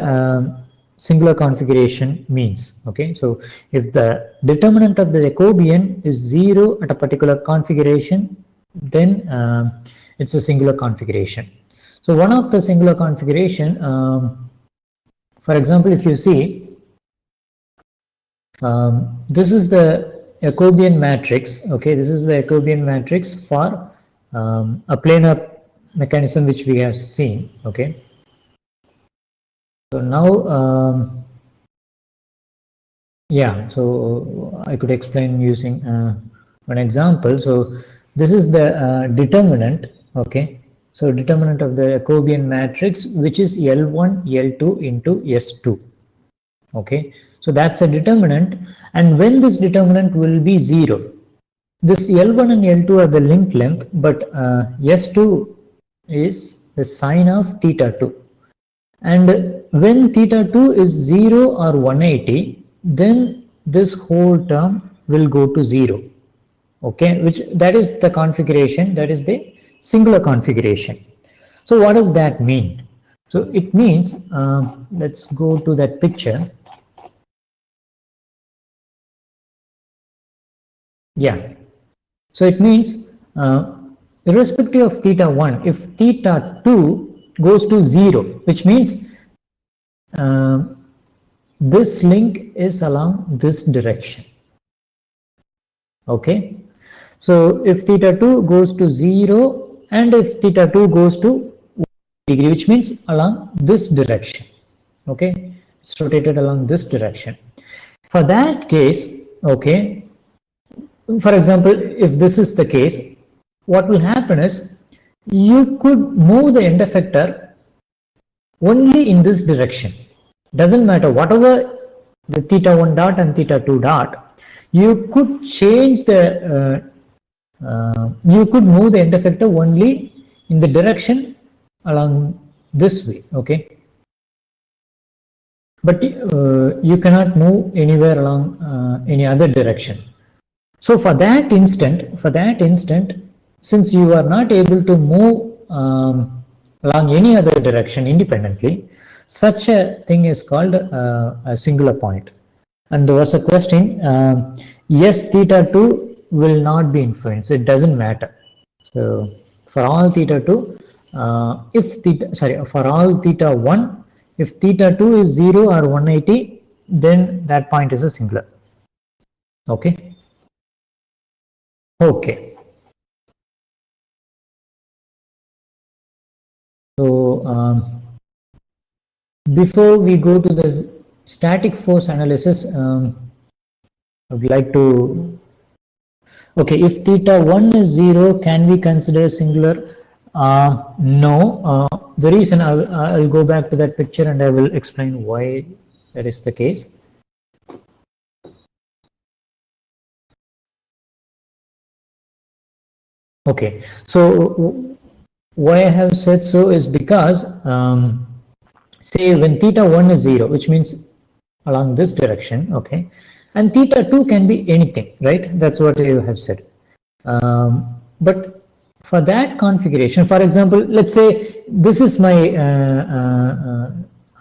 singular configuration means. Okay, so if the determinant of the Jacobian is 0 at a particular configuration, then it's a singular configuration. So one of the singular configuration, for example, if you see, this is the Jacobian matrix. Okay, this is the Jacobian matrix for a planar mechanism which we have seen. Okay, so now yeah, so I could explain using one example. So this is the determinant. Okay, so determinant of the Jacobian matrix, which is L1 L2 into S2. Okay, so that's a determinant, and when this determinant will be 0, this L1 and L2 are the linked length, but S2 is the sine of theta 2, and when theta 2 is 0 or 180, then this whole term will go to 0. Okay, which that is the configuration, that is the singular configuration. So what does that mean? So it means, let's go to that picture. Yeah, so it means irrespective of theta 1, if theta 2 goes to 0, which means uh, this link is along this direction. Okay, so if theta 2 goes to 0 and if theta 2 goes to 1 degree, which means along this direction. Okay, it's rotated along this direction. For that case, okay, for example, if this is the case, what will happen is you could move the end effector only in this direction. Doesn't matter whatever the theta 1 dot and theta 2 dot, you could change the you could move the end effector only in the direction along this way. Okay, but you cannot move anywhere along any other direction. So for that instant, since you are not able to move along any other direction independently, such a thing is called a singular point. And there was a question, yes, theta 2 will not be influenced, it doesn't matter. So for all theta 2, for all theta 1, if theta 2 is 0 or 180, then that point is a singular. Okay. Okay. So before we go to the static force analysis, I would like to, okay, if theta 1 is 0, can we consider singular? No. The reason, I'll go back to that picture and I will explain why that is the case. Okay, so why I have said so is because say when theta 1 is 0, which means along this direction, okay, and theta 2 can be anything, right? That's what you have said. But for that configuration, for example, let's say this is my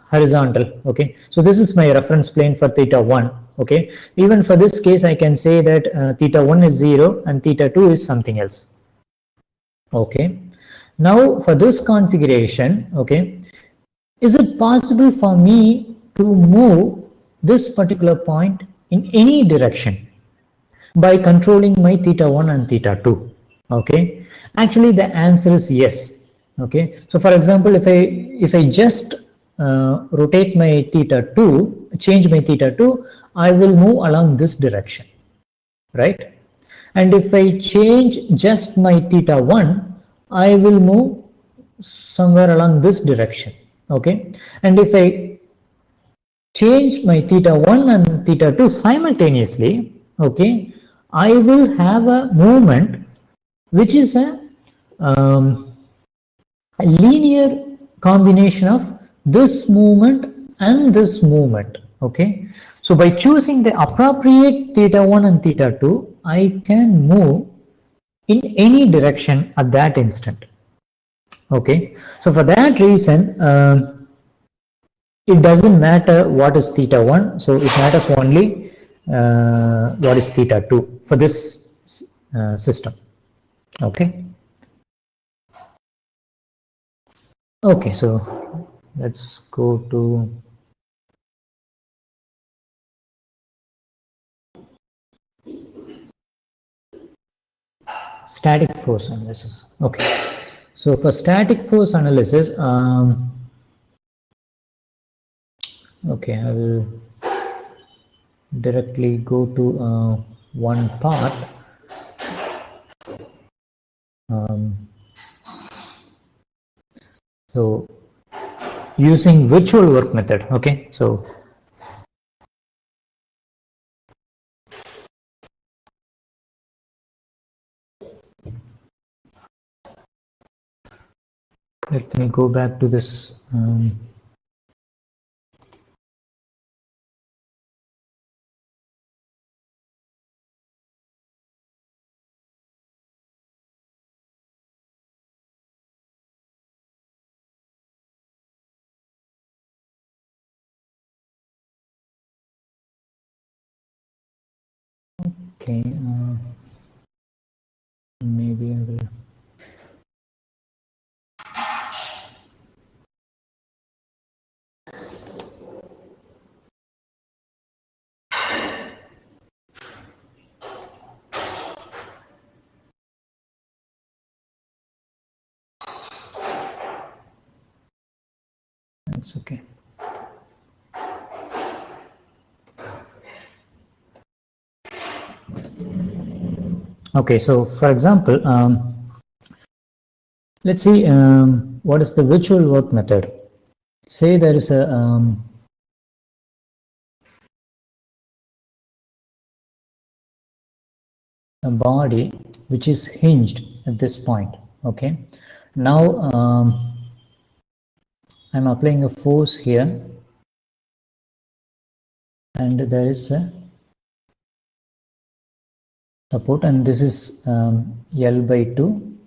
horizontal, okay, so this is my reference plane for theta 1. Okay, even for this case I can say that theta 1 is 0 and theta 2 is something else. Okay, now for this configuration, okay, is it possible for me to move this particular point in any direction by controlling my theta 1 and theta 2? Okay, actually the answer is yes. Okay, so for example, if I just rotate my theta 2, change my theta 2, I will move along this direction, right? And if I change just my theta 1, I will move somewhere along this direction. Okay, and if I change my theta 1 and theta 2 simultaneously, okay, I will have a movement which is a linear combination of this movement and this movement. Okay, so by choosing the appropriate theta 1 and theta 2, I can move in any direction at that instant. Okay, so for that reason, it doesn't matter what is theta 1, so it matters only what is theta 2 for this system. Okay. Okay, so let's go to static force analysis. Okay, so for static force analysis, okay, I will directly go to one part. So using virtual work method. Okay, so let me go back to this. Okay, maybe I will. That's okay. Okay, so for example, let's see what is the virtual work method. Say there is a body which is hinged at this point. Okay, now I'm applying a force here, and there is a support, and this is L by 2,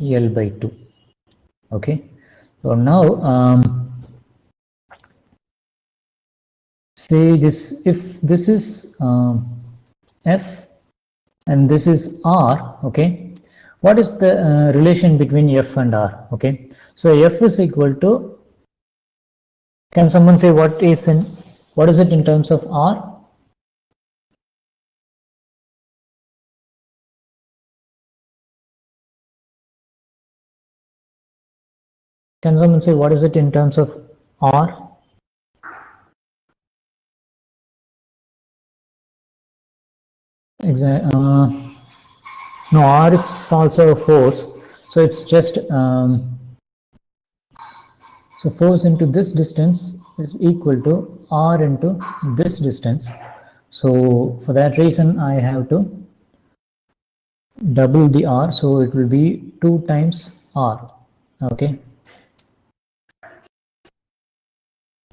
L by 2. Okay, so now say this, if this is F and this is R, okay, what is the relation between F and R? Okay, so F is equal to, can someone say what is it in terms of R? Can someone say what is it in terms of R? Exactly. No, R is also a force, so it's just so force into this distance is equal to R into this distance. So for that reason, I have to double the R, so it will be 2 times R. Okay.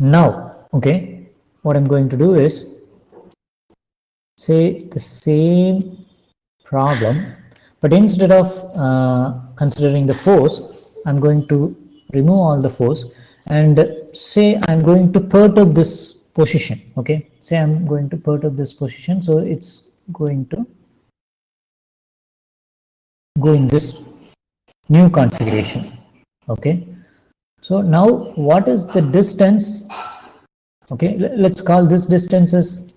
Now, okay, what I'm going to do is say the same problem, but instead of considering the force, I'm going to remove all the force and say I'm going to perturb this position. Okay, say I'm going to perturb this position, so it's going to go in this new configuration. Okay, so now what is the distance Okay, let's call this distance as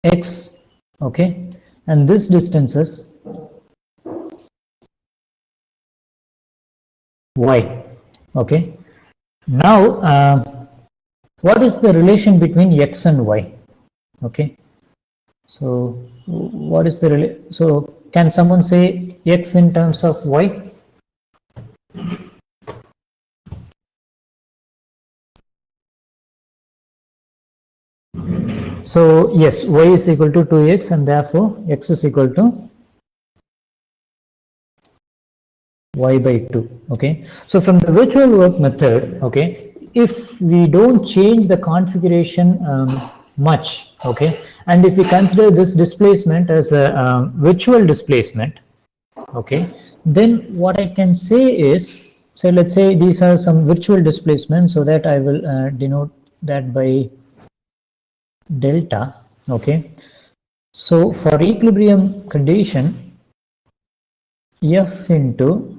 x, okay, and this distance is y, okay. Now, what is the relation between x and y? Okay, so what is the so can someone say x in terms of y? So yes, y is equal to 2x and therefore x is equal to y by 2. Okay, so from the virtual work method, okay, if we don't change the configuration much, okay, and if we consider this displacement as a virtual displacement, okay, then what I can say is, so let's say these are some virtual displacements, so that I will denote that by delta. Okay, so for equilibrium condition, f into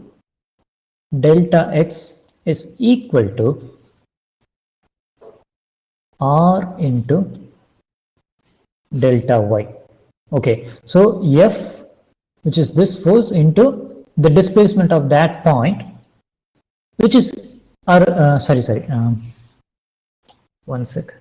delta x is equal to r into delta y. Okay, so f, which is this force, into the displacement of that point, which is our sorry, one sec.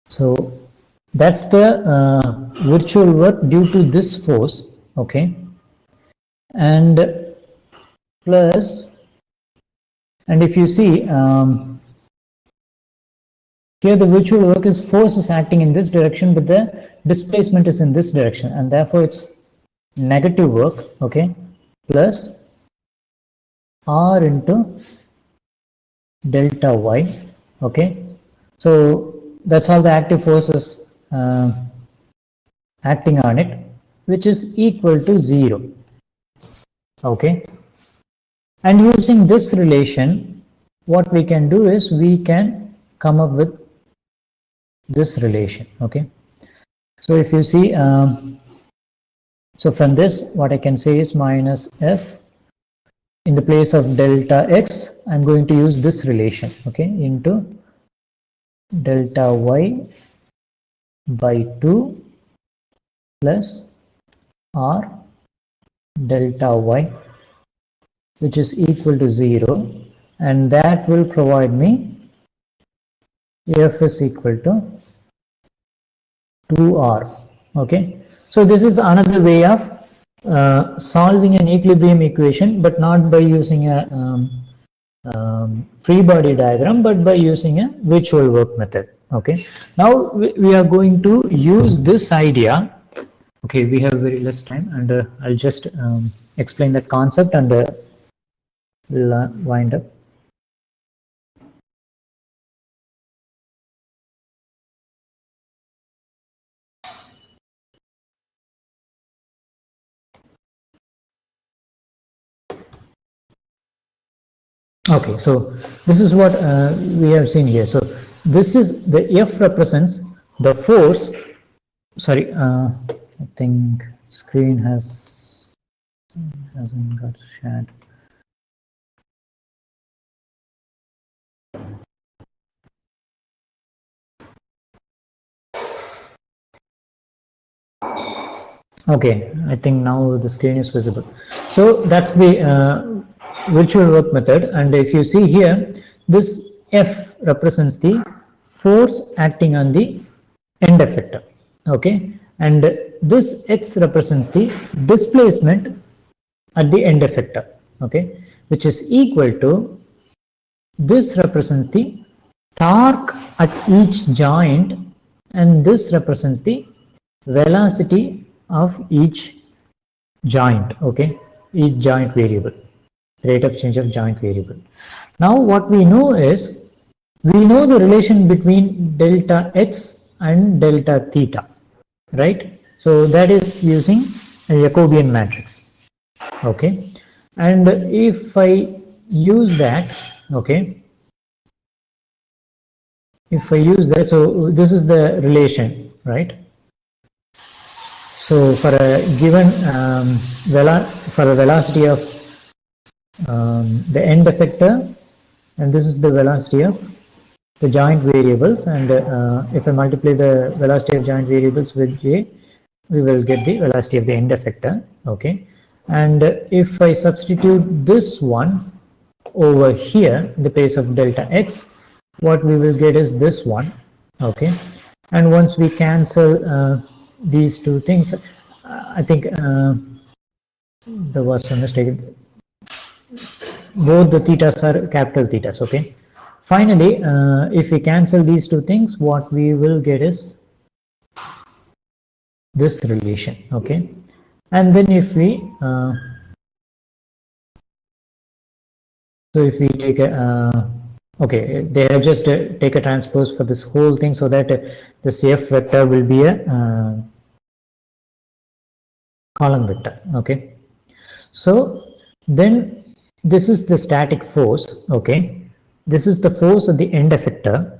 So that's the virtual work due to this force, okay, and plus, and if you see here the virtual work is force is acting in this direction, but the displacement is in this direction, and therefore it's negative work, okay, plus r into delta y, okay. So that's all the active forces acting on it, which is equal to 0, okay. And using this relation, what we can do is we can come up with this relation, okay. So if you see, so from this, what I can say is minus f, in the place of delta x, I'm going to use this relation, okay, into delta y by 2 plus r delta y, which is equal to 0, and that will provide me f is equal to 2r, okay. So this is another way of solving an equilibrium equation, but not by using a free body diagram, but by using a virtual work method, okay. Now we are going to use this idea, okay. We have very less time, and I'll just explain that concept, and we'll wind up. Okay, so this is what we have seen here. So this is the F represents the force. Sorry, I think screen hasn't got shared. Okay, I think now the screen is visible. So that's the virtual work method, and if you see here, this F represents the force acting on the end effector, okay, and this X represents the displacement at the end effector, okay, which is equal to, this represents the torque at each joint, and this represents the velocity of each joint, okay, each joint variable, rate of change of joint variable. Now what we know is, we know the relation between delta x and delta theta, right? So that is using a Jacobian matrix, okay. And if I use that, okay, if I use that, so this is the relation, right? So for a given for a velocity of the end effector, and this is the velocity of the joint variables, and if I multiply the velocity of joint variables with j, we will get the velocity of the end effector, okay. And if I substitute this one over here in the place of delta x, what we will get is this one, okay. And once we cancel these two things, I think there was a mistake. Both the thetas are capital thetas, okay. Finally, if we cancel these two things, what we will get is this relation, okay. And then if we so if we take a okay, they have just take a transpose for this whole thing, so that this f vector will be a column vector, okay. So then this is the static force, okay. This is the force at the end effector,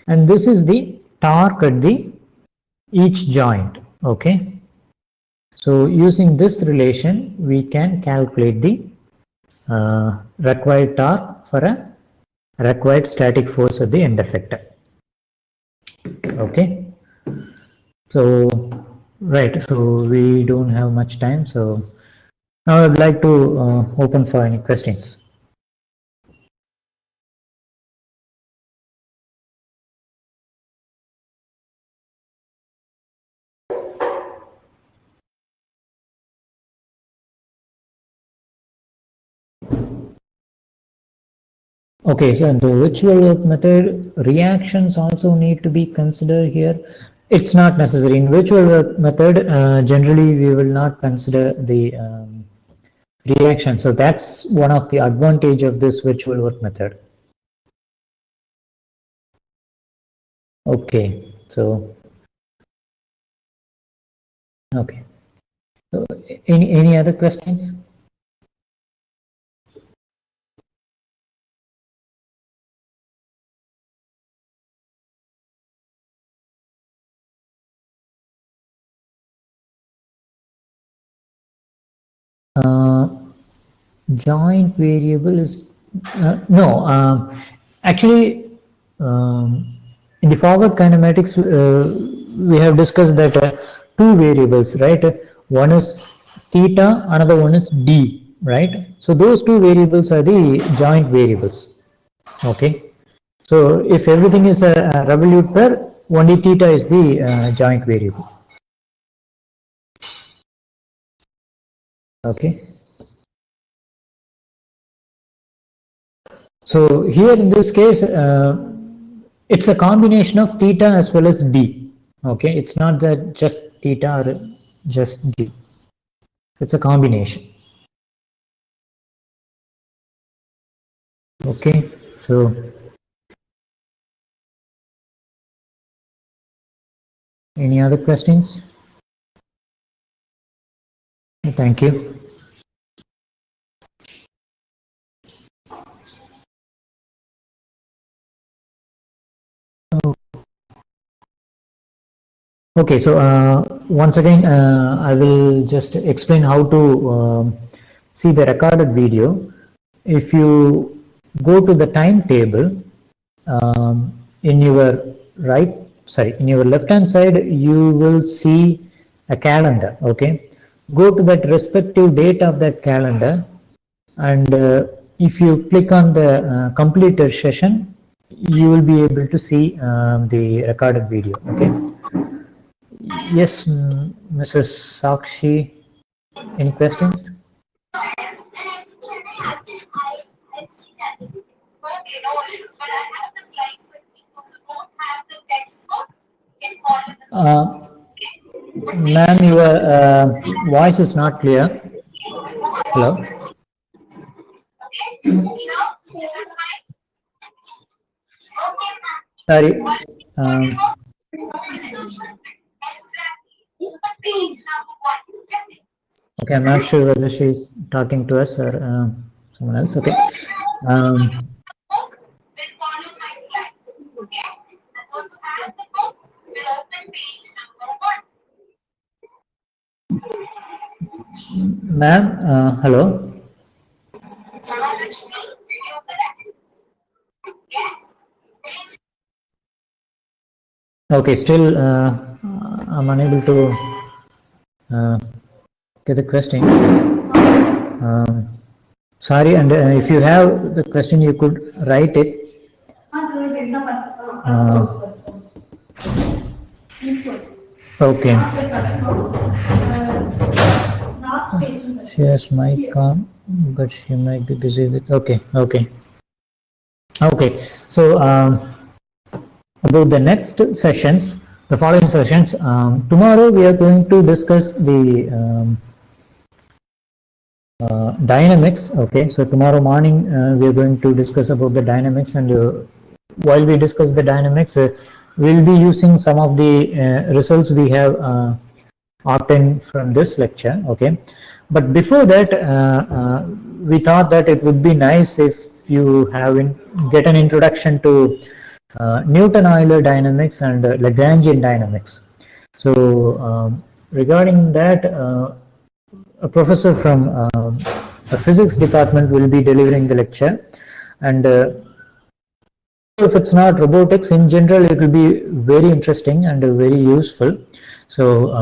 and this is the torque at the each joint, okay. So using this relation, we can calculate the required torque for a required static force at the end effector, okay. So right, so we don't have much time, so now I'd like to open for any questions. Okay, so in the virtual work method, reactions also need to be considered here. It's not necessary. In virtual work method, generally we will not consider the reaction. So that's one of the advantage of this virtual work method. Okay, so okay. So any other questions? Joint variable is no. Actually, in the forward kinematics, we have discussed that two variables, right? One is theta, another one is d, right? So those two variables are the joint variables. Okay. So if everything is a revolute pair, only theta is the joint variable. Okay. So here in this case, it's a combination of theta as well as d. Okay, it's not that just theta or just d. It's a combination. Okay, so any other questions? Thank you. Okay, so once again, I will just explain how to see the recorded video. If you go to the timetable in your in your left hand side, you will see a calendar. Okay, go to that respective date of that calendar, and if you click on the completed session, you will be able to see the recorded video. Okay. Yes, Mrs. Sakshi, any questions? Ma'am, your voice is not clear. Hello? Sorry. Okay, I'm not sure whether she's talking to us or someone else. Okay. Um, Ma'am, hello. Okay, still I'm unable to get the question. Sorry, and if you have the question, you could write it. Okay. She has mic on, but she might be busy with. Okay, okay, okay. So about the next sessions, the following sessions. Tomorrow we are going to discuss the dynamics. Okay, so tomorrow morning we are going to discuss about the dynamics, and while we discuss the dynamics, we'll be using some of the results we have obtained from this lecture. Okay, but before that, we thought that it would be nice if you get an introduction to Newton-Euler dynamics and Lagrangian dynamics. So regarding that, a professor from the physics department will be delivering the lecture, and if it's not robotics, in general it will be very interesting and very useful. So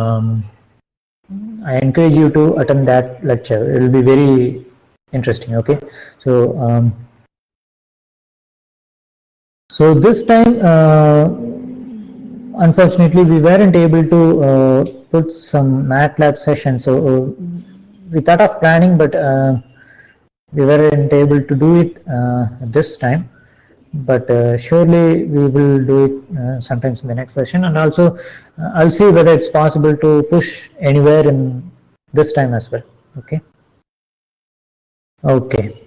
I encourage you to attend that lecture. It will be very interesting. Okay, so so this time unfortunately we weren't able to put some MATLAB session, so we thought of planning, but we weren't able to do it this time, but surely we will do it sometimes in the next session, and also I'll see whether it's possible to push anywhere in this time as well. Okay. Okay.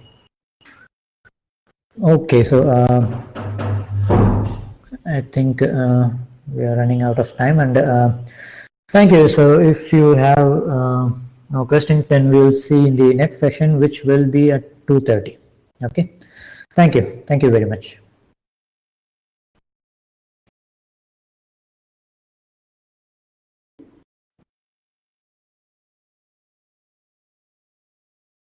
Okay, so I think we are running out of time, and thank you. So if you have no questions, then we will see in the next session, which will be at 2:30. Okay. Thank you very much.